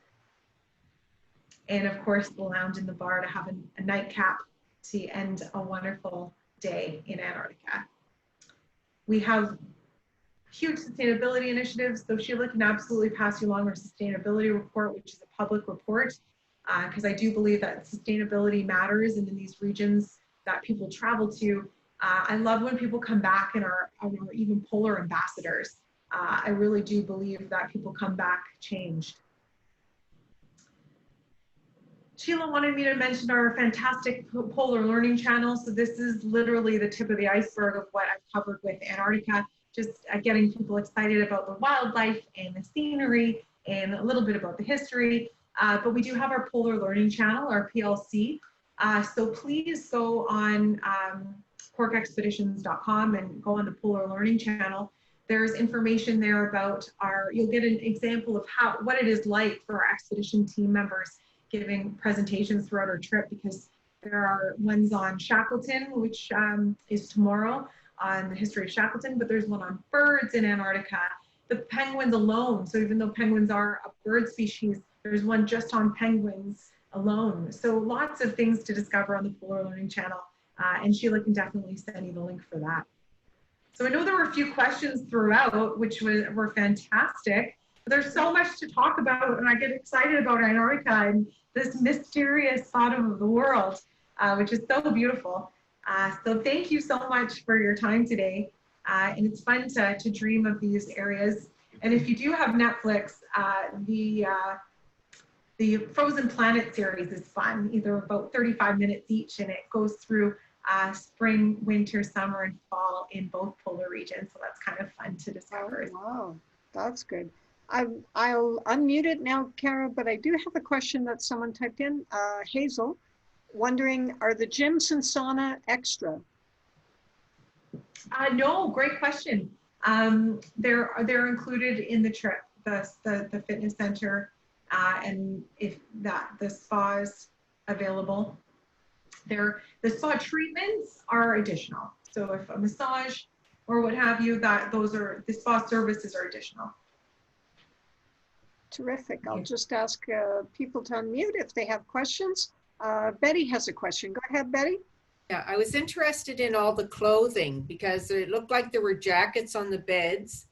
And of course, the lounge in the bar to have a nightcap to end a wonderful day in Antarctica. We have huge sustainability initiatives. So Sheila can absolutely pass you along our sustainability report, which is a public report, because I do believe that sustainability matters, and in these regions that people travel to, I love when people come back and are even polar ambassadors. I really do believe that people come back changed. Sheila wanted me to mention our fantastic polar learning channel. So this is literally the tip of the iceberg of what I've covered with Antarctica. Just getting people excited about the wildlife and the scenery and a little bit about the history. But we do have our Polar Learning Channel, our PLC. So please go on quarkexpeditions.com and go on the Polar Learning Channel. There's information there about you'll get an example of what it is like for our expedition team members giving presentations throughout our trip, because there are ones on Shackleton, which is tomorrow, on the history of Shackleton, but there's one on birds in Antarctica, the penguins alone. So even though penguins are a bird species, there's one just on penguins alone. So lots of things to discover on the Polar Learning Channel, and Sheila can definitely send you the link for that. So I know there were a few questions throughout, which were fantastic. But there's so much to talk about, and I get excited about Antarctica and this mysterious bottom of the world, which is so beautiful. So thank you so much for your time today. And it's fun to dream of these areas. And if you do have Netflix, the Frozen Planet series is fun, either about 35 minutes each, and it goes through spring, winter, summer, and fall in both polar regions. So that's kind of fun to discover. Wow, that's good. I'll unmute it now, Cara, but I do have a question that someone typed in, Hazel, wondering, are the gyms and sauna extra? No, great question. They're included in the trip, the fitness center, and if the spa is available. The spa treatments are additional. So if a massage or what have you, the spa services are additional. Terrific. I'll just ask people to unmute if they have questions. Betty has a question. Go ahead, Betty. Yeah, I was interested in all the clothing because it looked like there were jackets on the beds.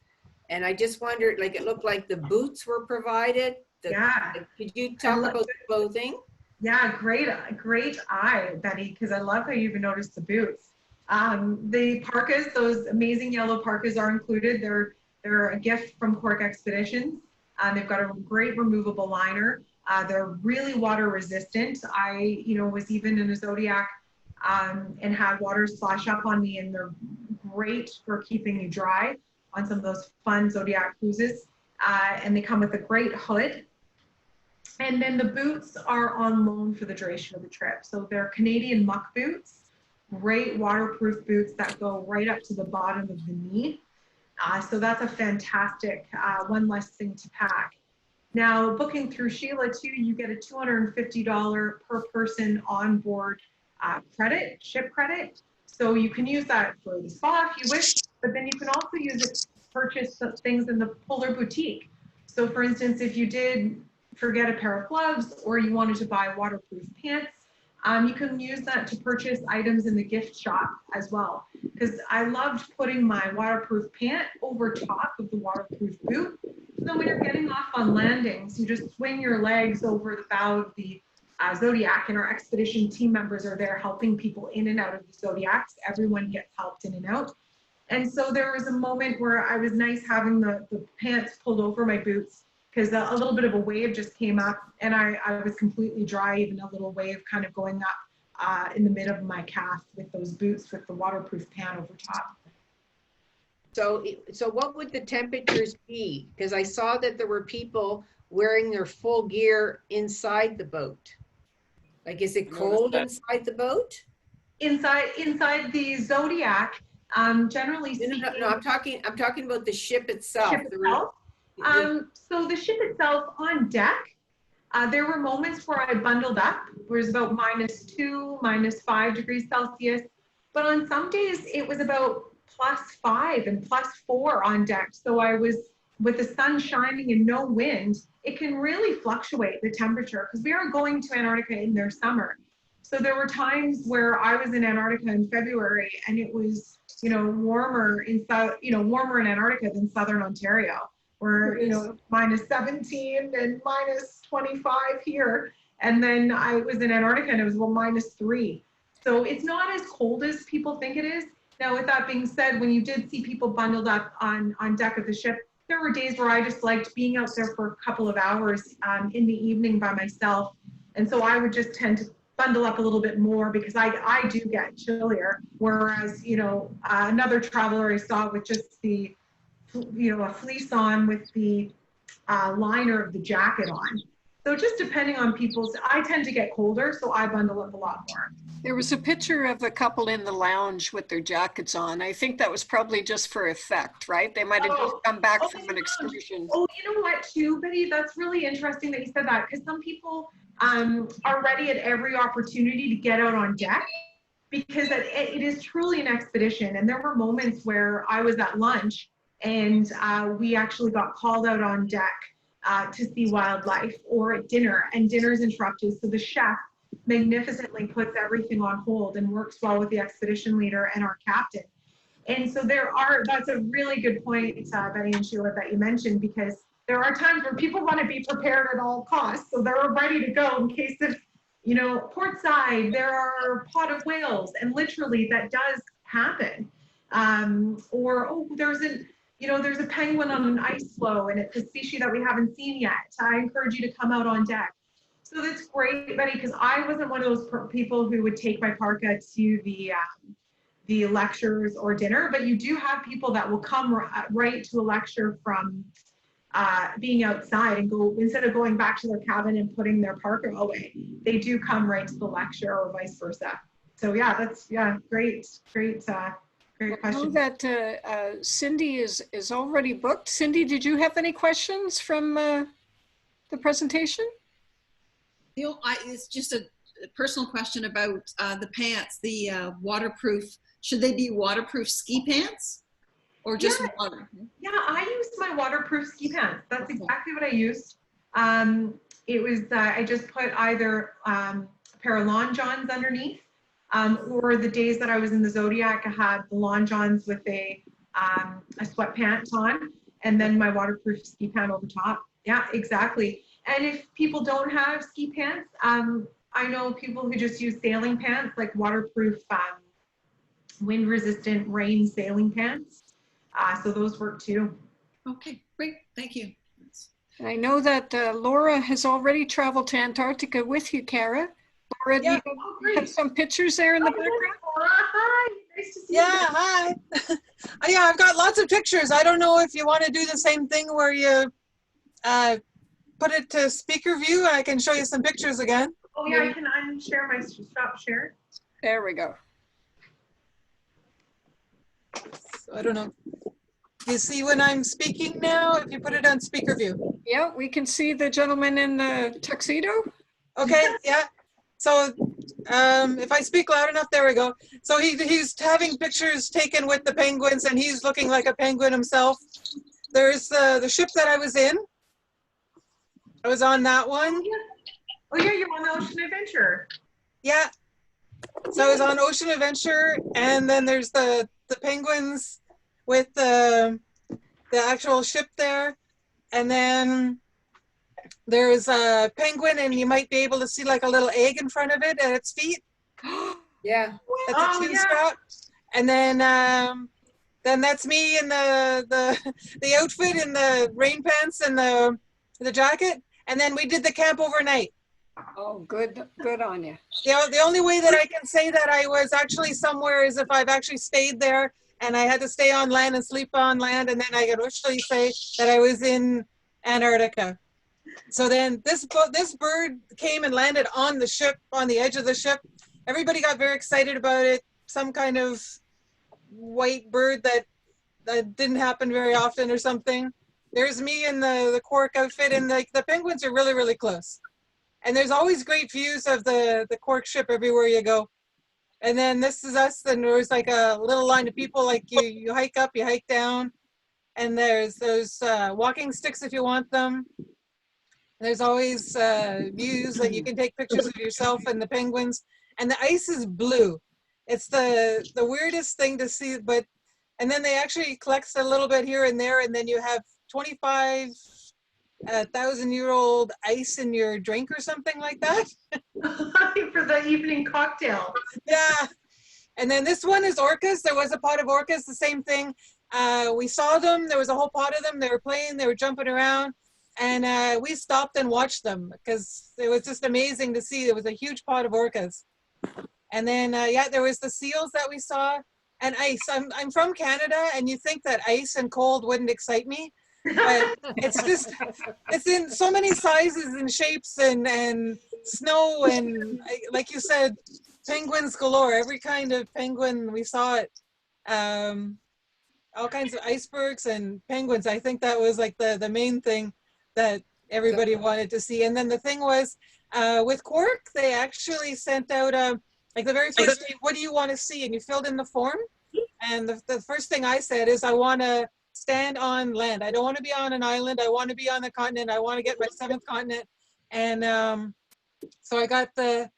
And I just wondered, like, it looked like the boots were provided. Yeah. Could you talk about the clothing? Yeah, great eye, Betty, because I love how you even noticed the boots. The parkas, those amazing yellow parkas are included. They're a gift from Quark Expeditions. They've got a great removable liner. They're really water resistant. I, was even in a Zodiac and had water splash up on me, and they're great for keeping you dry on some of those fun Zodiac cruises. And they come with a great hood. And then the boots are on loan for the duration of the trip. So they're Canadian muck boots, great waterproof boots that go right up to the bottom of the knee. So that's a fantastic one less thing to pack. Now, booking through Sheila too, you get a $250 per person on board ship credit. So you can use that for the spa if you wish, but then you can also use it to purchase things in the Polar Boutique. So for instance, if you did forget a pair of gloves or you wanted to buy waterproof pants, you can use that to purchase items in the gift shop as well. Because I loved putting my waterproof pant over top of the waterproof boot. So when you're getting off on landings, you just swing your legs over the bow of the Zodiac, and our expedition team members are there helping people in and out of the Zodiacs. Everyone gets helped in and out. And so there was a moment where I was nice having the pants pulled over my boots, because a little bit of a wave just came up and I was completely dry, even a little wave kind of going up in the mid of my calf with those boots with the waterproof pant over top. So what would the temperatures be? Because I saw that there were people wearing their full gear inside the boat. Like, is it cold inside the boat? Inside the Zodiac, generally speaking. No, I'm talking about the ship itself. Ship itself. So the ship itself on deck, there were moments where I bundled up, where it was about -2, -5 degrees Celsius. But on some days it was about +5 and +4 on deck. So I was, with the sun shining and no wind, it can really fluctuate the temperature because we are going to Antarctica in their summer. So there were times where I was in Antarctica in February and it was, warmer warmer in Antarctica than Southern Ontario, where, -17 and -25 here. And then I was in Antarctica and it was -3. So it's not as cold as people think it is. Now, with that being said, when you did see people bundled up on deck of the ship, there were days where I just liked being out there for a couple of hours in the evening by myself. And so I would just tend to bundle up a little bit more because I do get chillier. Whereas, another traveler I saw with just the, a fleece on with the liner of the jacket on. So just depending on I tend to get colder, so I bundle up a lot more. There was a picture of a couple in the lounge with their jackets on. I think that was probably just for effect, right? They might have just come back from an excursion. Oh, you know what, too, Betty? That's really interesting that you said that, because some people are ready at every opportunity to get out on deck, because it is truly an expedition. And there were moments where I was at lunch and we actually got called out on deck to see wildlife, or at dinner, and dinner's interrupted. So the chef magnificently puts everything on hold and works well with the expedition leader and our captain. And so that's a really good point, Betty and Sheila, that you mentioned, because there are times where people want to be prepared at all costs. So they're ready to go in case of, port side, there are pot of whales, and literally that does happen. There's a penguin on an ice floe and it's a species that we haven't seen yet. I encourage you to come out on deck. So that's great, Betty, because I wasn't one of those people who would take my parka to the lectures or dinner, but you do have people that will come right to a lecture from being outside and go, instead of going back to their cabin and putting their parka away, they do come right to the lecture or vice versa. So great I know that Cindy is already booked. Cindy, did you have any questions from the presentation? It's just a personal question about the pants, the waterproof. Should they be waterproof ski pants or just water? Yeah, I used my waterproof ski pants. That's exactly what I used. It was, I just put either a pair of lawn johns underneath, or the days that I was in the Zodiac, I had the lawn johns with a sweatpants on, and then my waterproof ski pant over top. Yeah, exactly. And if people don't have ski pants, I know people who just use sailing pants, like waterproof, wind-resistant rain sailing pants. So those work too. Okay, great. Thank you. And I know that Laura has already traveled to Antarctica with you, Cara. Laura, do you have some pictures there in the background? Laura, hi. Nice to see you. Hi. Yeah, I've got lots of pictures. I don't know if you want to do the same thing where you put it to speaker view. I can show you some pictures again. Oh yeah, I can unshare my stop share. There we go. So I don't know. You see when I'm speaking now, if you put it on speaker view. Yeah, we can see the gentleman in the tuxedo. Okay, yeah. So if I speak loud enough, there we go. So he's having pictures taken with the penguins and he's looking like a penguin himself. There's the ship that I was in. I was on that one. Oh yeah, you're on the Ocean Adventure. Yeah. So I was on Ocean Adventure, and then there's the penguins with the actual ship there. And then there's a penguin, and you might be able to see like a little egg in front of it at its feet. Yeah. That's a chin strap. And then that's me in the outfit, in the rain pants and the jacket. And then we did the camp overnight. Oh, good on you. The only way that I can say that I was actually somewhere is if I've actually stayed there and I had to stay on land and sleep on land, and then I could officially say that I was in Antarctica. So then this bird came and landed on the ship, on the edge of the ship. Everybody got very excited about it. Some kind of white bird that didn't happen very often or something. There's me in the Quark outfit, and the penguins are really, really close. And there's always great views of the Quark ship everywhere you go. And then this is us, and there's like a little line of people, like you hike up, you hike down, and there's those walking sticks if you want them. There's always views that you can take pictures of yourself and the penguins. And the ice is blue. It's the weirdest thing to see, but, and then they actually collect a little bit here and there, and then you have 25,000-year-old ice in your drink or something like that. For the evening cocktail. Yeah. And then this one is orcas. There was a pot of orcas, the same thing. We saw them. There was a whole pot of them. They were playing. They were jumping around. And we stopped and watched them because it was just amazing to see. There was a huge pot of orcas. And then, yeah, there was the seals that we saw and ice. I'm from Canada, and you think that ice and cold wouldn't excite me. But it's in so many sizes and shapes and snow and, like you said, penguins galore. Every kind of penguin, we saw it. All kinds of icebergs and penguins. I think that was like the main thing that everybody wanted to see. And then the thing was, with Quark, they actually sent out like the very first day, what do you want to see? And you filled in the form. And the first thing I said is, I want to stand on land. I don't want to be on an island. I want to be on the continent. I want to get my 7th continent. And so I got the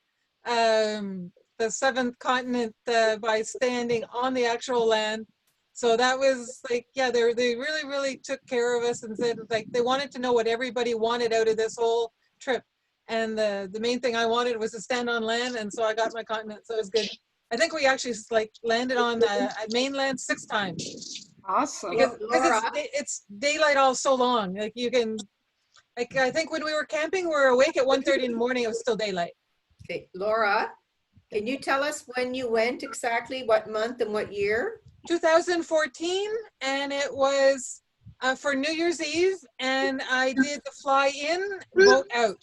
7th continent by standing on the actual land. So that was like, yeah, they really, really took care of us and said, like, they wanted to know what everybody wanted out of this whole trip. And the main thing I wanted was to stand on land, and so I got my continent, so it was good. I think we actually like landed on mainland 6 times. Awesome. Because Laura, it's daylight all so long. Like you can, like I think when we were camping, we were awake at 1:30 in the morning. It was still daylight. okay, Laura, can you tell us when you went exactly, what month and what year? 2014, and it was for New Year's Eve, and I did the fly in, boat out.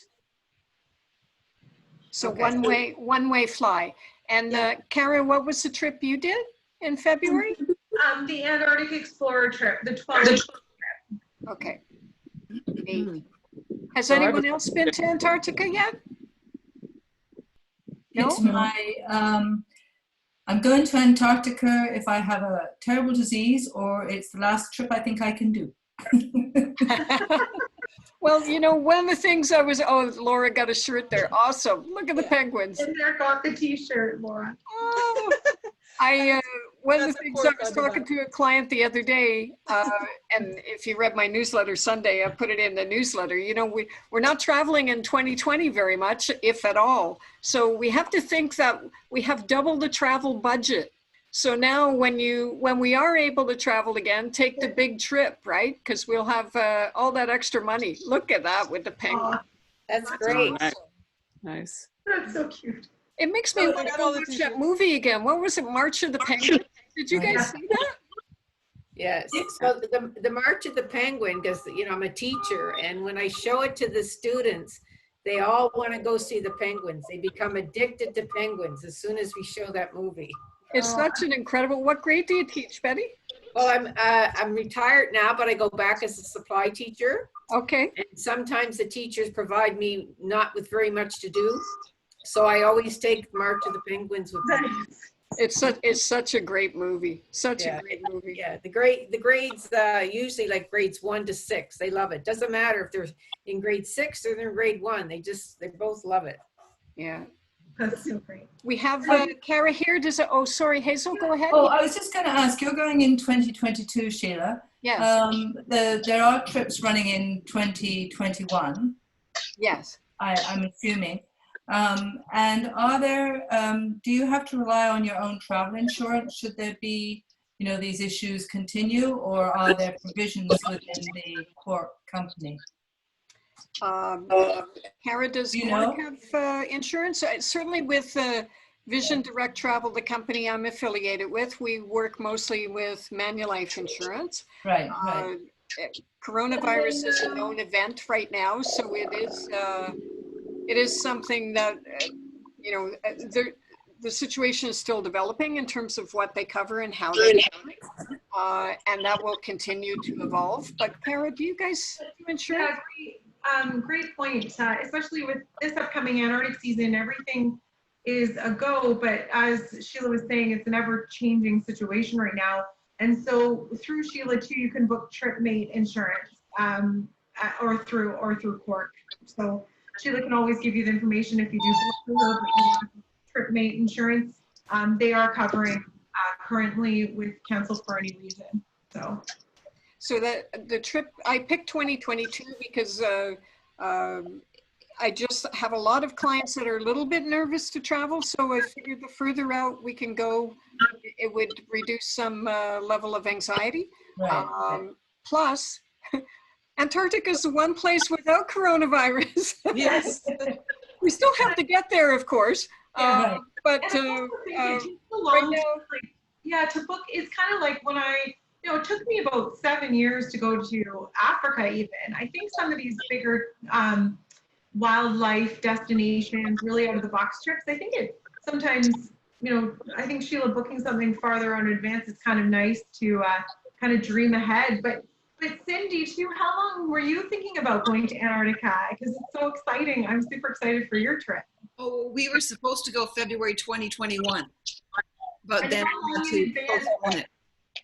So Okay. one way fly. And Cara, what was the trip you did in February? The Antarctic Explorer trip, the 12th. Okay. Has anyone else been to Antarctica yet? No? It's my, I'm going to Antarctica if I have a terrible disease, or it's the last trip I think I can do. Well, you know, one of the things oh, Laura got a shirt there. Awesome. Look at the penguins. And there, got the t-shirt, Laura. Oh, one of the things I was talking to a client the other day, and if you read my newsletter Sunday, I put it in the newsletter. You know, we're not traveling in 2020 very much, if at all. So we have to think that we have double the travel budget. So now when we are able to travel again, take the big trip, right? Because we'll have all that extra money. Look at that with the penguin. That's great. Nice. That's so cute. It makes me want to go watch that movie again. What was it, March of the Penguin? Did you guys see that? Yes. So the March of the Penguin, because, you know, I'm a teacher, and when I show it to the students, they all want to go see the penguins. They become addicted to penguins as soon as we show that movie. It's such an incredible, what grade do you teach, Betty? Well, I'm retired now, but I go back as a supply teacher. Okay. And sometimes the teachers provide me not with very much to do. So I always take March of the Penguins with me. It's such a great movie. Such Yeah. a great movie. Yeah, the grades usually like grades 1 to 6. They love it. Doesn't matter if they're in grade 6 or they're in grade 1. They both love it. Yeah. That's so great. We have Cara here. Oh, sorry, Hazel, go ahead. Oh, I was just going to ask, you're going in 2022, Sheila. Yes. There are trips running in 2021. Yes. I'm assuming. And are there, do you have to rely on your own travel insurance? Should there be, you know, these issues continue, or are there provisions within the Quark company? Cara, does You Quark know? have insurance? Certainly with Vision Direct Travel, the company I'm affiliated with, we work mostly with Manulife Insurance. Right, right. Coronavirus is a known event right now, so it is something that you know the situation is still developing in terms of what they cover and how they cover it, and that will continue to evolve. But Cara, do you guys do insurance? Yeah, great point. Especially with this upcoming Antarctic season, everything is a go, but as Sheila was saying, it's an ever-changing situation right now. And so through Sheila too, you can book TripMate insurance, or through Quark. So Sheila can always give you the information if you do select her, but you have TripMate insurance. They are covering currently with cancel for any reason. So the trip, I picked 2022 because I just have a lot of clients that are a little bit nervous to travel. So I figured the further out we can go, it would reduce some level of anxiety. Right. Plus, Antarctica is the one place without coronavirus. Yes. We still have to get there, of course. Right. But And I also think it takes so right long now, to book. It's kind of like when it took me about 7 years to go to Africa even. I think some of these bigger wildlife destinations, really out of the box trips, I think it sometimes, I think Sheila, booking something farther on advance is kind of nice to kind of dream ahead. But Cindy too, how long were you thinking about going to Antarctica? Because it's so exciting. I'm super excited for your trip. Oh, we were supposed to go February 2021, but And then how we had long to in advance? postpone it.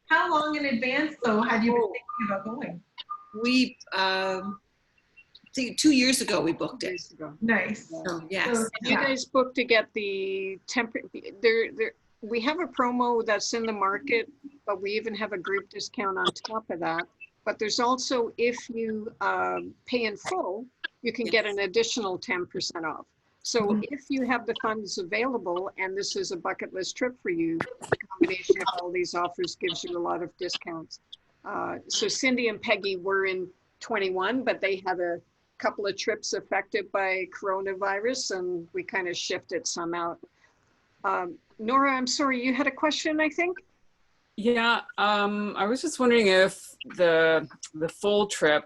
How long in advance though had you been thinking about going? We, see, 2 years ago we booked it. years ago. Nice. So, yes. So, You guys booked to get the we have a promo that's in the market, but we even have a group discount on top of that. But there's also, if you pay in full, you can get an additional 10% off. So if you have the funds available and this is a bucket list trip for you, the combination of all these offers gives you a lot of discounts. So Cindy and Peggy were in 21, but they had a couple of trips affected by coronavirus and we kind of shifted some out. Nora, I'm sorry, you had a question, I think? Yeah, I was just wondering if the full trip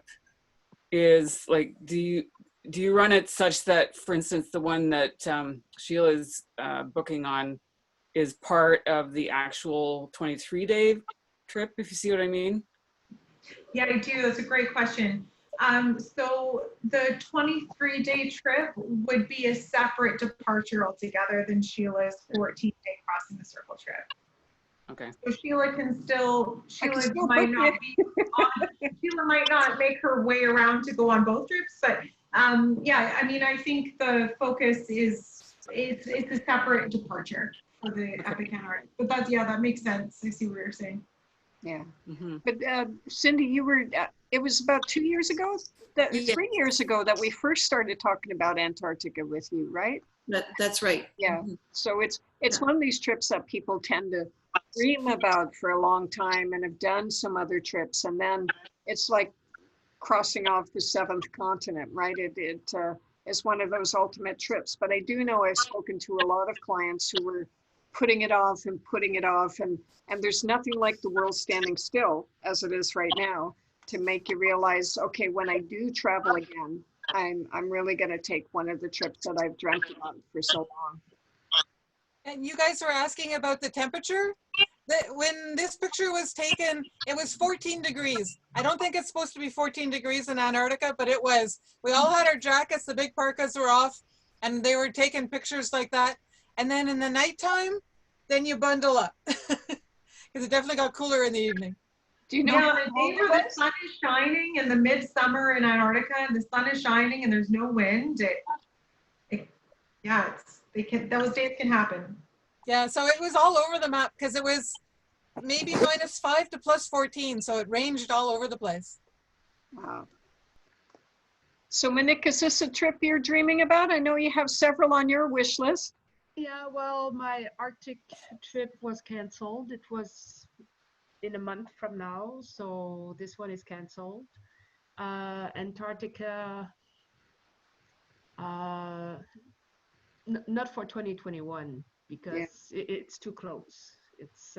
is like, do you run it such that, for instance, the one that Sheila's booking on is part of the actual 23-day trip, if you see what I mean? Yeah, I do. That's a great question. So the 23-day trip would be a separate departure altogether than Sheila's 14-day crossing the circle trip. Okay. So Sheila still might book not Sheila might not make her way around to go on both trips, but yeah, I mean, I think the focus is it's a separate departure for the Epic Antarctic. But that makes sense. I see what you're saying. Yeah. Mm-hmm. But Cindy, you were, it was about 2 years ago, Yeah. 3 years ago that we first started talking about Antarctica with you, right? That's right. Yeah. So it's one of these trips that people tend to dream about for a long time and have done some other trips. And then it's like crossing off the seventh continent, right? It is one of those ultimate trips. But I do know I've spoken to a lot of clients who were putting it off and putting it off. And there's nothing like the world standing still as it is right now to make you realize, okay, when I do travel again, I'm really going to take one of the trips that I've dreamt about for so long. And you guys were asking about the temperature. When this picture was taken, it was 14 degrees. I don't think it's supposed to be 14 degrees in Antarctica, but it was. We all had our jackets, the big parkas were off, and they were taking pictures like that. And then in the nighttime, then you bundle up. Because it definitely got cooler in the evening. Do you know? Yeah, on a day where the sun is shining in the midsummer in Antarctica, and the sun is shining and there's no wind, those days can happen. Yeah, so it was all over the map because it was maybe -5 to +14, so it ranged all over the place. Wow. So Monique, is this a trip you're dreaming about? I know you have several on your wish list. Yeah, well, my Arctic trip was canceled. It was in a month from now, so this one is canceled. Antarctica, Not for 2021 because it's too close. It's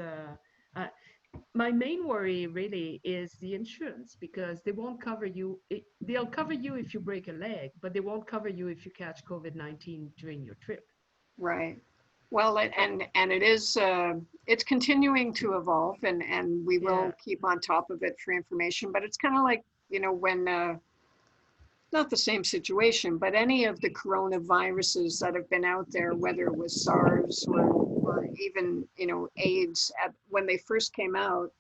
my main worry really is the insurance because they won't cover you. They'll cover you if you break a leg, but they won't cover you if you catch COVID-19 during your trip. Right. Well, and it is, it's continuing to evolve and we will Yeah. keep on top of it for information, but it's kind of like, when, not the same situation, but any of the coronaviruses that have been out there, whether it was SARS or even, AIDS, when they first came out,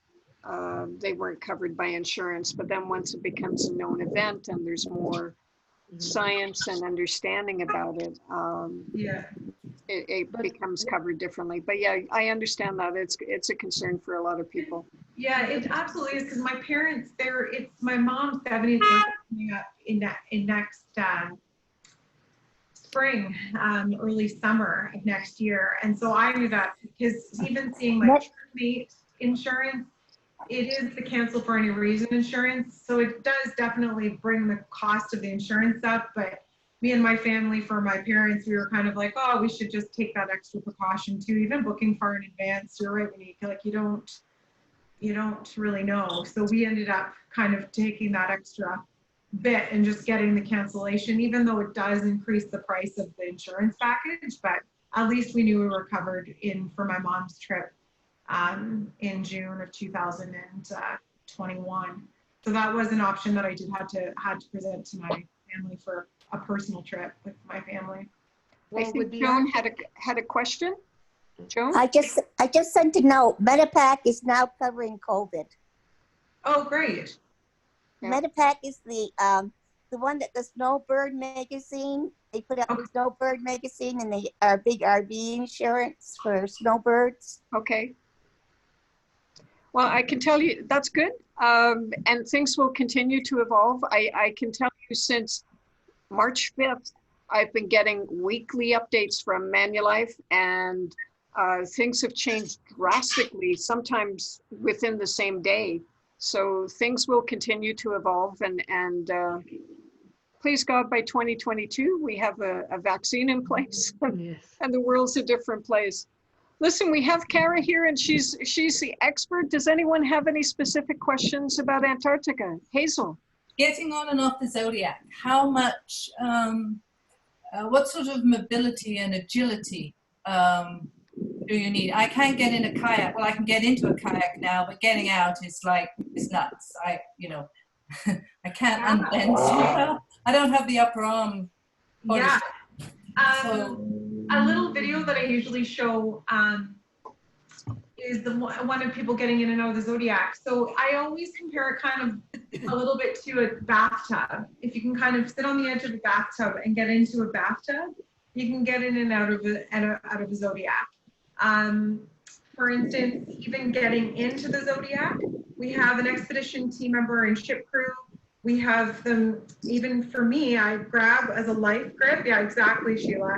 they weren't covered by insurance, but then once it becomes a known event and there's more science and understanding about it, Yeah. it becomes covered differently. But yeah, I understand that it's a concern for a lot of people. Yeah, it absolutely is because my parents, it's my mom's 70th birthday coming up in next spring, early summer of next year. And so I ended up, because even seeing my mate insurance, it is the cancel for any reason insurance. So it does definitely bring the cost of the insurance up. But me and my family, for my parents, we were kind of like, oh, we should just take that extra precaution too. Even booking far in advance, you're right, when you don't really know. So we ended up kind of taking that extra bit and just getting the cancellation, even though it does increase the price of the insurance package, but at least we knew we were covered for my mom's trip in June of 2021. So that was an option that I had to present to my family for a personal trip with my family. I think Joan had a question. Joan? I just sent a note. Medipack is now covering COVID. Oh, great. Yeah. Medipack is the one that the Snowbird magazine, they put out the Snowbird magazine, and they are big RV insurance for snowbirds. Okay. Well, I can tell you that's good. And things will continue to evolve. I can tell you since March 5th, I've been getting weekly updates from Manulife, and things have changed drastically, sometimes within the same day. So things will continue to evolve, and please God, by 2022, we have a vaccine in place. Yes. And the world's a different place. Listen, we have Cara here, and she's the expert. Does anyone have any specific questions about Antarctica? Hazel. Getting on and off the Zodiac, how much, what sort of mobility and agility do you need? I can't get in a kayak. Well, I can get into a kayak now, but getting out is nuts. I can't unbend so well. I don't have the upper arm. Yeah. So, a little video that I usually show is the one of people getting in and out of the Zodiac. So I always compare it kind of a little bit to a bathtub. If you can kind of sit on the edge of a bathtub and get into a bathtub, you can get in and out of a Zodiac. For instance, even getting into the Zodiac, we have an expedition team member and ship crew. We have them, even for me, I grab as a life grip. Yeah, exactly, Sheila.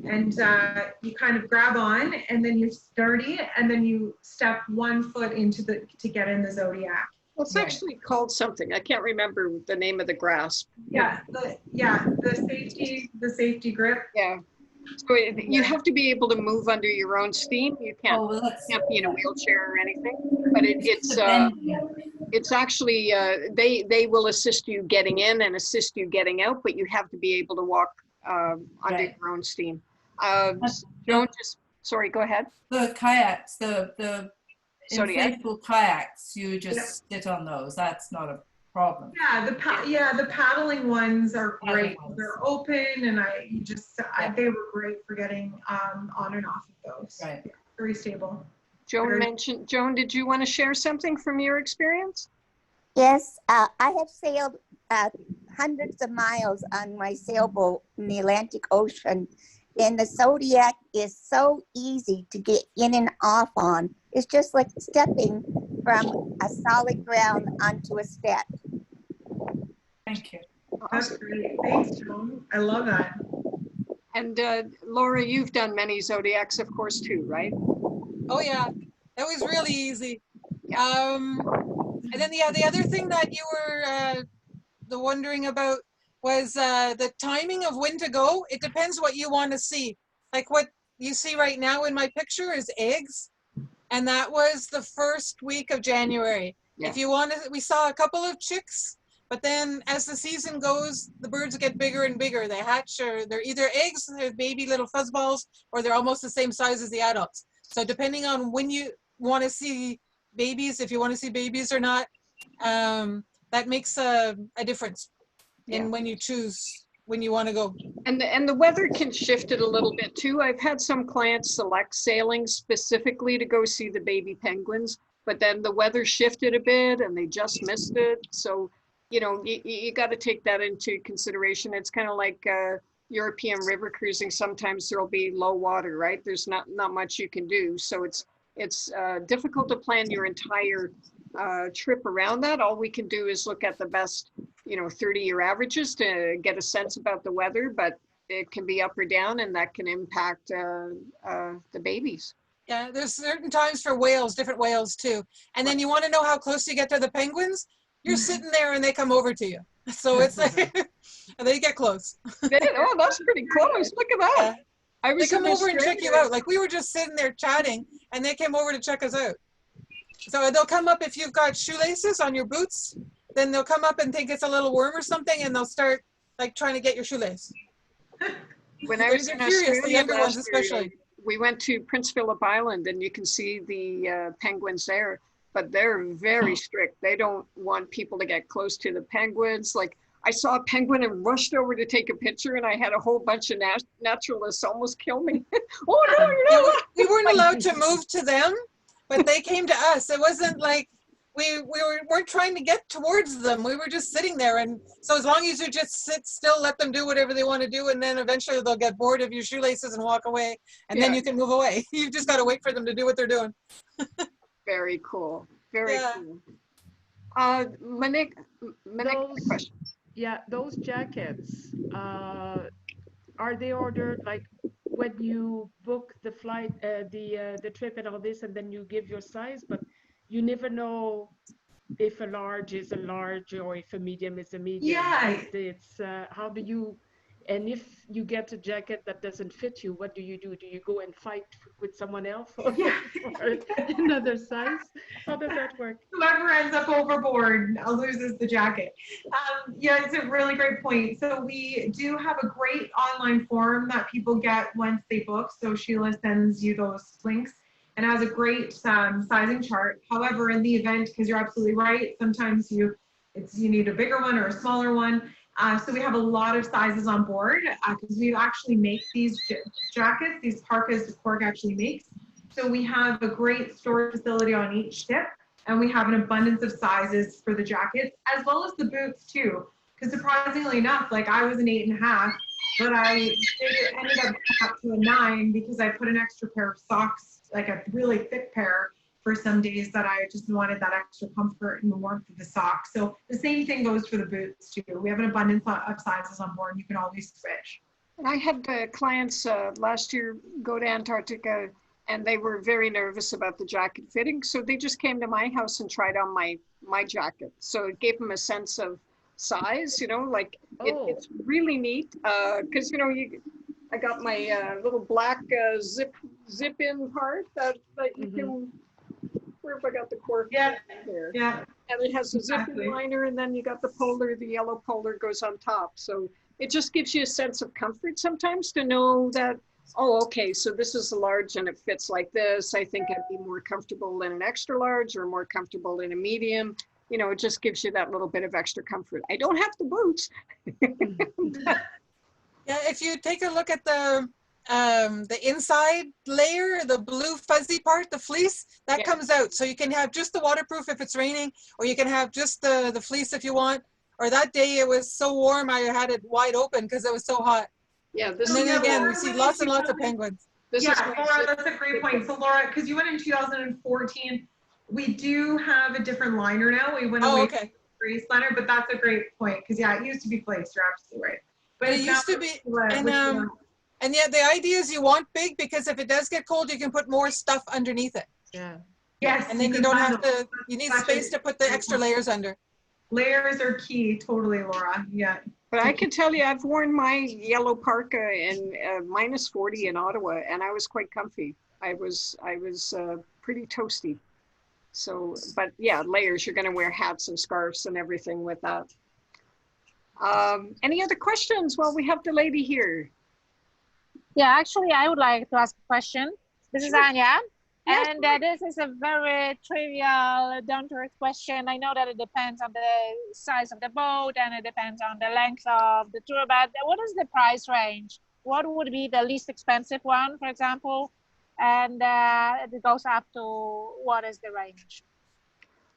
And you kind of grab on, and then you're sturdy, and then you step 1 foot to get in the Zodiac. Well, it's actually called something. I can't remember the name of the grasp. Yeah, the safety grip. Yeah. So you have to be able to move under your own steam. You can't be in a wheelchair or anything. But it's actually they will assist you getting in and assist you getting out, but you have to be able to walk under your own steam. Don't just sorry. Go ahead. the kayaks, the Zodiac. inflatable kayaks, you just sit on those. That's not a problem. Yeah, the paddling ones are great. They're open, and they were great for getting on and off of those. Right. Yeah, very stable. Joan, did you want to share something from your experience? Yes, I have sailed hundreds of miles on my sailboat in the Atlantic Ocean, and the Zodiac is so easy to get in and off on. It's just like stepping from a solid ground onto a step. Thank you. That's great. Thanks, Joan. I love that. And Laura, you've done many Zodiacs, of course, too, right? Oh yeah, that was really easy. And then the other thing that you were wondering about was the timing of when to go. It depends what you want to see. Like what you see right now in my picture is eggs. And that was the first week of January. Yeah. If you want to, we saw a couple of chicks, but then as the season goes, the birds get bigger and bigger. They hatch, or they're either eggs, they're baby little fuzzballs, or they're almost the same size as the adults. So depending on when you want to see babies, if you want to see babies or not, that makes a difference in when you choose when you want to go. And the weather can shift it a little bit too. I've had some clients select sailing specifically to go see the baby penguins, but then the weather shifted a bit and they just missed it. So, you know, you got to take that into consideration. It's kind of like European river cruising. Sometimes there'll be low water, right? There's not much you can do. So it's difficult to plan your entire trip around that. All we can do is look at the best, 30-year averages to get a sense about the weather, but it can be up or down, and that can impact the babies. Yeah, there's certain times for whales, different whales too. And then you want to know how close you get to the penguins? You're sitting there and they come over to you. So it's like, they get close. Oh, that's pretty close. Look at that. Yeah. They come over and check you out. Like we were just sitting there chatting and they came over to check us out. So they'll come up if you've got shoelaces on your boots, then they'll come up and think it's a little worm or something, and they'll start like trying to get your shoelace. When I was in Australia, the younger ones last year, especially. we went to Prince Philip Island, and you can see the penguins there, but they're very strict. They don't want people to get close to the penguins. Like I saw a penguin and rushed over to take a picture, and I had a whole bunch of naturalists almost kill me. Oh no, you're not. We weren't allowed to move to them, but they came to us. It wasn't like we weren't trying to get towards them. We were just sitting there. And so as long as you just sit still, let them do whatever they want to do. And then eventually they'll get bored of your shoelaces and walk away. And then you can move away. You've just got to wait for them to do what they're doing. Very cool. Very cool. Monique, question. Yeah, those jackets, are they ordered like when you book the flight, the trip and all this, and then you give your size, but you never know if a large is a large or if a medium is a medium. Yeah. It's how do you, and if you get a jacket that doesn't fit you, what do you do? Do you go and fight with someone else or another size? How does that work? Whoever ends up overboard loses the jacket. Yeah, it's a really great point. So we do have a great online form that people get once they book. So Sheila sends you those links and has a great sizing chart. However, in the event, because you're absolutely right, sometimes you need a bigger one or a smaller one. So we have a lot of sizes on board because we actually make these jackets, these parkas Quark actually makes. So we have a great storage facility on each ship, and we have an abundance of sizes for the jackets as well as the boots too. Because surprisingly enough, like I was an 8.5, but I ended up to a 9 because I put an extra pair of socks, like a really thick pair, for some days that I just wanted that extra comfort and the warmth of the socks. So the same thing goes for the boots too. We have an abundance of sizes on board. You can always switch. I had clients last year go to Antarctica, and they were very nervous about the jacket fitting. So they just came to my house and tried on my jacket. So it gave them a sense of size, like it's really neat. Cause I got my little black zip in part that you can, where if I got the Quark there. Yeah. And it has a zip-in liner, and then you got the polar, the yellow polar goes on top. So it just gives you a sense of comfort sometimes to know that, oh, okay, so this is a large and it fits like this. I think I'd be more comfortable in an extra large or more comfortable in a medium. It just gives you that little bit of extra comfort. I don't have the boots. Yeah, if you take a look at the inside layer, the blue fuzzy part, the fleece, that comes out. So you can have just the waterproof if it's raining, or you can have just the fleece if you want. Or that day it was so warm, I had it wide open because it was so hot. Yeah, and then again, we see lots and lots of penguins. Laura, that's a great point. So Laura, because you went in 2014, we do have a different liner now. We went away from the Grace liner, but that's a great point because it used to be fleece. You're absolutely right. But it used to be, and yeah, the idea is you want big because if it does get cold, you can put more stuff underneath it. Yeah. Yes. And then you don't have to, you need space to put the extra layers under. Layers are key, totally, Laura. Yeah. But I can tell you, I've worn my yellow parka in -40 in Ottawa, and I was quite comfy. I was pretty toasty. So, but yeah, layers. You're going to wear hats and scarves and everything with that. Any other questions? Well, we have the lady here. Yeah, actually, I would like to ask a question. This is Sure. Anya, Yes, and this is a very trivial, down-to-earth question. I know that it depends on the size of the boat and it depends on the length of the tour, but what is the price range? What would be the least expensive one, for example? And it goes up to what is the range?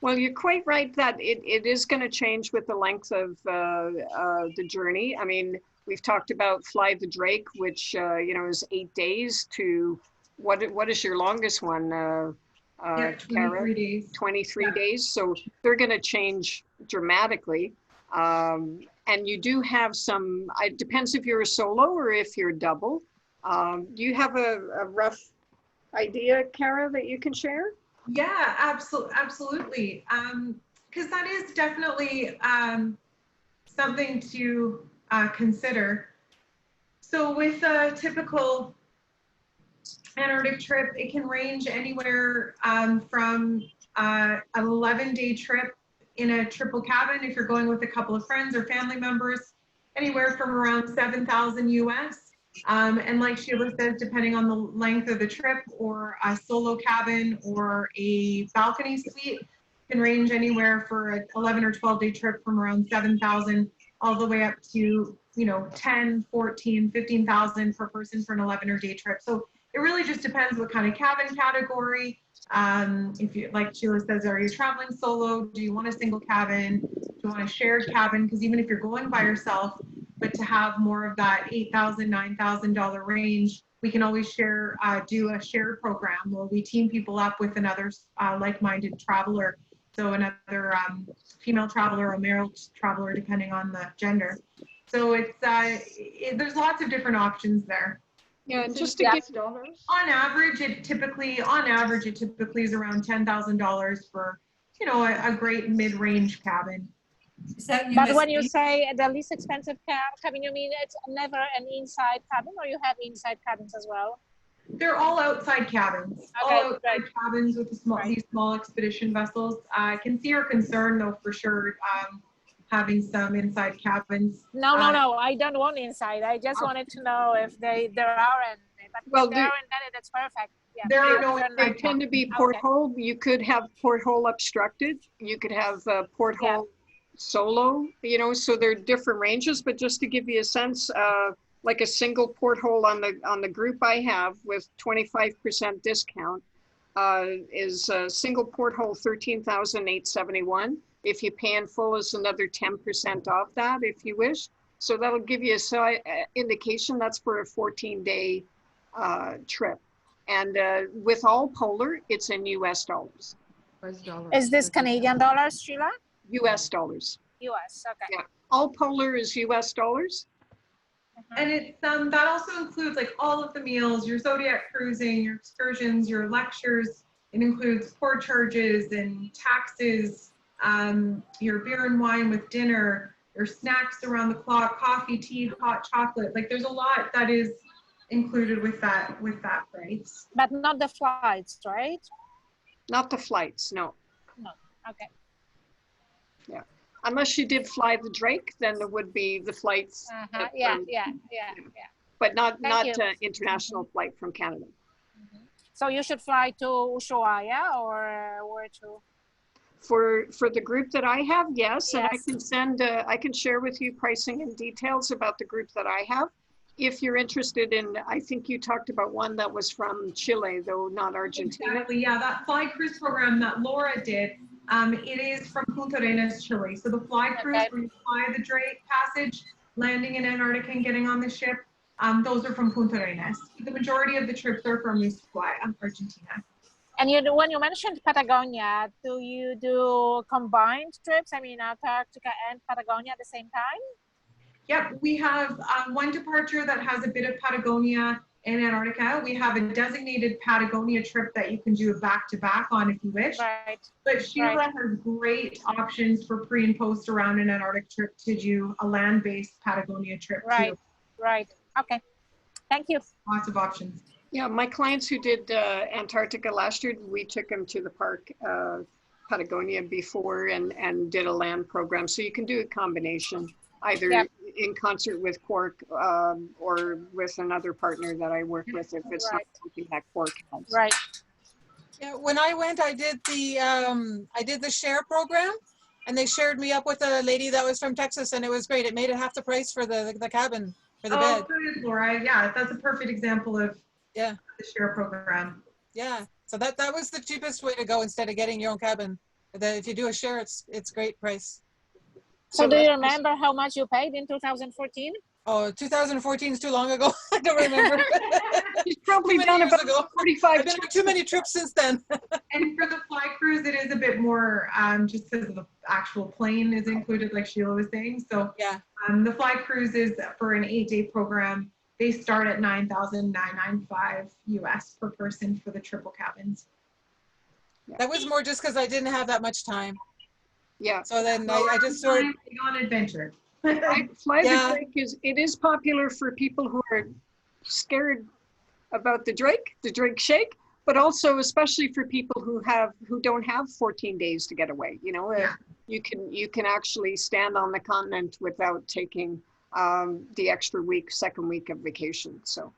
Well, you're quite right that it is going to change with the length of the journey. I mean, we've talked about Fly the Drake, which you know, is 8 days, to what is your longest one, Yeah, 23 Cara? days. 23 Yeah. days. So they're going to change dramatically. And you do have some, it depends if you're a solo or if you're double. Do you have a rough idea, Cara, that you can share? Yeah, absolutely. Because that is definitely something to consider. So with a typical Antarctic trip, it can range anywhere from an 11-day trip in a triple cabin if you're going with a couple of friends or family members, anywhere from around 7,000 US. And like Sheila says, depending on the length of the trip, or a solo cabin or a balcony suite, can range anywhere for an 11 or 12-day trip from around 7,000 all the way up to, you know, 10, 14, 15,000 per person for an 11-day trip. So it really just depends what kind of cabin category. If you, like Sheila says, are you traveling solo? Do you want a single cabin? Do you want a shared cabin? Because even if you're going by yourself, but to have more of that $8,000, $9,000 range, we can always share, do a shared program where we team people up with another like-minded traveler. So another female traveler or male traveler, depending on the gender. So it's there's lots of different options there. Yeah, and just to $6 get dollars. On average, it typically is around $10,000 for, you know, a great mid-range cabin. Is that But when you USD? say the least expensive cabin, you mean it's never an inside cabin, or you have inside cabins as well? They're all outside cabins. Okay, All outside right. cabins with the small, Right. these small expedition vessels. I can see your concern though, for sure, having some inside cabins. No, I don't want inside. I just wanted to know if there are any. But Well, if there aren't any, that's perfect. Yeah. There are no Then- They inside tend to be Okay. porthole. You could have porthole obstructed. You could have porthole solo, you know, so they're different ranges, but just to give you a sense, like a single porthole on the group I have with 25% discount is a single porthole 13,871. If you pay in full, is another 10% off that if you wish. So that'll give you a indication that's for a 14-day trip. And with all polar, it's in US dollars. Is this Canadian dollars, Sheila? US dollars. US, okay. Yeah. All polar is US dollars. And it's that also includes like all of the meals, your Zodiac cruising, your excursions, your lectures. It includes port charges and taxes, your beer and wine with dinner, your snacks around the clock, coffee, tea, hot chocolate. Like there's a lot that is included with that price. But not the flights, right? Not the flights, no. No, okay. Yeah. Unless you did Fly the Drake, then there would be the flights. Yeah. But not Thank you. international flight from Canada. So you should fly to Ushuaia, or where to? For the group that I have, yes, and I Yes. can send, I can share with you pricing and details about the group that I have. If you're interested in, I think you talked about one that was from Chile, though not Argentina. Exactly, yeah, that fly cruise program that Laura did, it is from Punta Arenas, Chile. So the fly cruise, Okay. where you fly the Drake passage, landing in Antarctica and getting on the ship, those are from Punta Arenas. The majority of the trips are from Ushuaia, Argentina. And when you mentioned Patagonia, do you do combined trips? I mean, Antarctica and Patagonia at the same time? Yep, we have one departure that has a bit of Patagonia in Antarctica. We have a designated Patagonia trip that you can do a back-to-back on if you wish. Right. But Sheila has great options for pre and post around an Antarctic trip to do a land-based Patagonia trip Right. too. Right. Okay. Thank you. Lots of options. Yeah, my clients who did Antarctica last year, we took them to the park, Patagonia before and did a land program. So you can do a combination, either Yep. in concert with Quark or with another partner that I work with if it's Right. not something that Quark has. Right. Yeah, when I went, I did the share program, and they shared me up with a lady that was from Texas, and it was great. It made it half the price for the cabin for the Oh, bed. good, Laura. Yeah, that's a perfect example of Yeah, the share program. yeah. So that was the cheapest way to go instead of getting your own cabin. If you do a share, it's great price. So do you remember how much you paid in 2014? Oh, 2014 is too long ago. I don't remember. She's probably Too many done years about ago. 45 I've been on too many trips since then. And for the fly cruise, it is a bit more just because the actual plane is included, like Sheila was saying. So Yeah. the fly cruises for an 8-day program, they start at $9,995 US per person for the triple cabins. That was more just because I didn't have that much time. Yeah. So then I just sort of, on adventure. Fly Yeah. the Drake is popular for people who are scared about the Drake shake, but also especially for people who don't have 14 days to get away. You know, Yeah. you can actually stand on the continent without taking the extra second week of vacation. So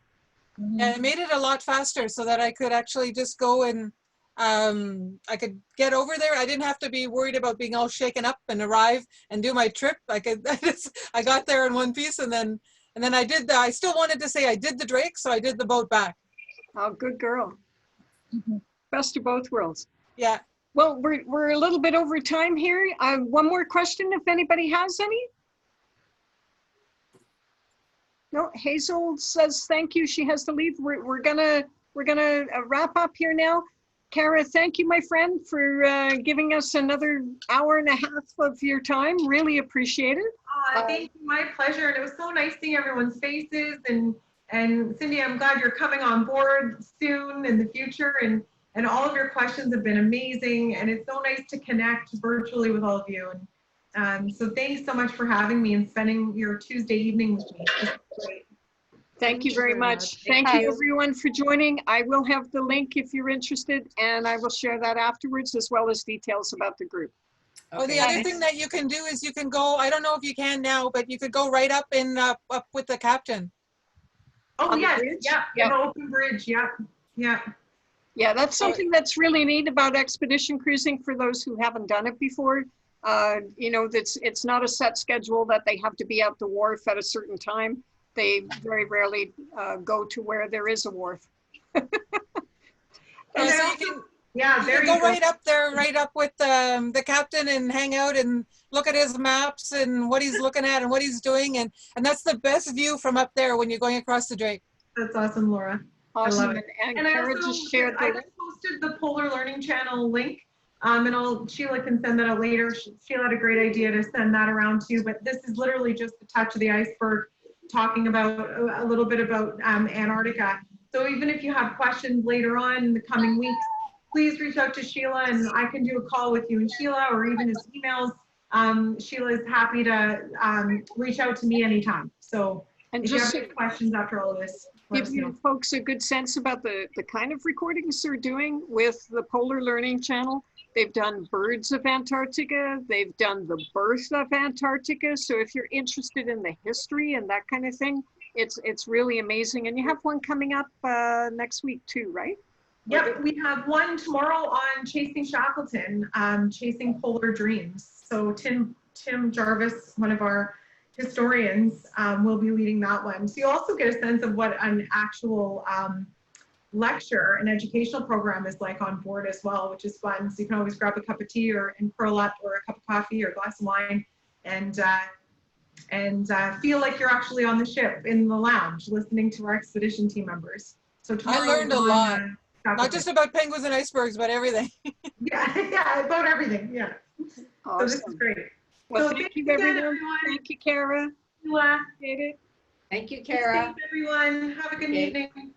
and it made it a lot faster so that I could actually just go and I could get over there. I didn't have to be worried about being all shaken up and arrive and do my trip. I got there in one piece, and then I still wanted to say I did the Drake, so I did the boat back. oh, good girl. Best of both worlds. Yeah. Well, we're a little bit over time here. One more question, if anybody has any. No, Hazel says thank you. She has to leave. We're gonna wrap up here now. Cara, thank you, my friend, for giving us another hour and a half of your time. Really appreciate it. Thank you, my pleasure. And it was so nice seeing everyone's faces. And Cindy, I'm glad you're coming on board soon in the future. And all of your questions have been amazing. And it's so nice to connect virtually with all of you. And so thanks so much for having me and spending your Tuesday evening with me. It's great. Thank you very much. Thank you, everyone, for joining. I will have the link if you're interested, and I will share that afterwards, as well as details about the group. Oh, the other thing that you can do is you can go, I don't know if you can now, but you could go right up up with the captain. Oh, yes. Yeah. Yeah. An open bridge. Yeah. Yeah. Yeah, that's something that's really neat about expedition cruising for those who haven't done it before. You know, it's not a set schedule that they have to be at the wharf at a certain time. They very rarely go to where there is a wharf. So you can, yeah, you can go right up there, right up with the captain and hang out and look at his maps and what he's looking at and what he's doing. And that's the best view from up there when you're going across the Drake. That's awesome, Laura. Awesome. I love it. And I Cara also just shared I the just posted the Polar Learning Channel link. And Sheila can send that out later. Sheila had a great idea to send that around too, but this is literally just the touch of the iceberg, talking about a little bit about Antarctica. So even if you have questions later on in the coming weeks, please reach out to Sheila and I can do a call with you and Sheila, or even as emails. Sheila is happy to reach out to me anytime. So and if just you have any questions after all of this, let give us you know. folks a good sense about the kind of recordings they're doing with the Polar Learning Channel. They've done birds of Antarctica. They've done the birth of Antarctica. So if you're interested in the history and that kind of thing, it's really amazing. And you have one coming up next week too, right? Yep, we have one tomorrow on Chasing Shackleton, Chasing Polar Dreams. So Tim Jarvis, one of our historians, will be leading that one. So you also get a sense of what an actual lecture and educational program is like on board as well, which is fun. So you can always grab a cup of tea and curl up, or a cup of coffee or a glass of wine, and feel like you're actually on the ship in the lounge listening to our expedition team members. So tomorrow I learned a lot, not just about penguins and icebergs, but everything. yeah, about everything. Yeah. Awesome. So this is great. Well, So thank you, everyone. Thank you, Cara. Sheila. Appreciate it. Thank you, Stay Cara. safe, everyone. Have a good Okay. evening.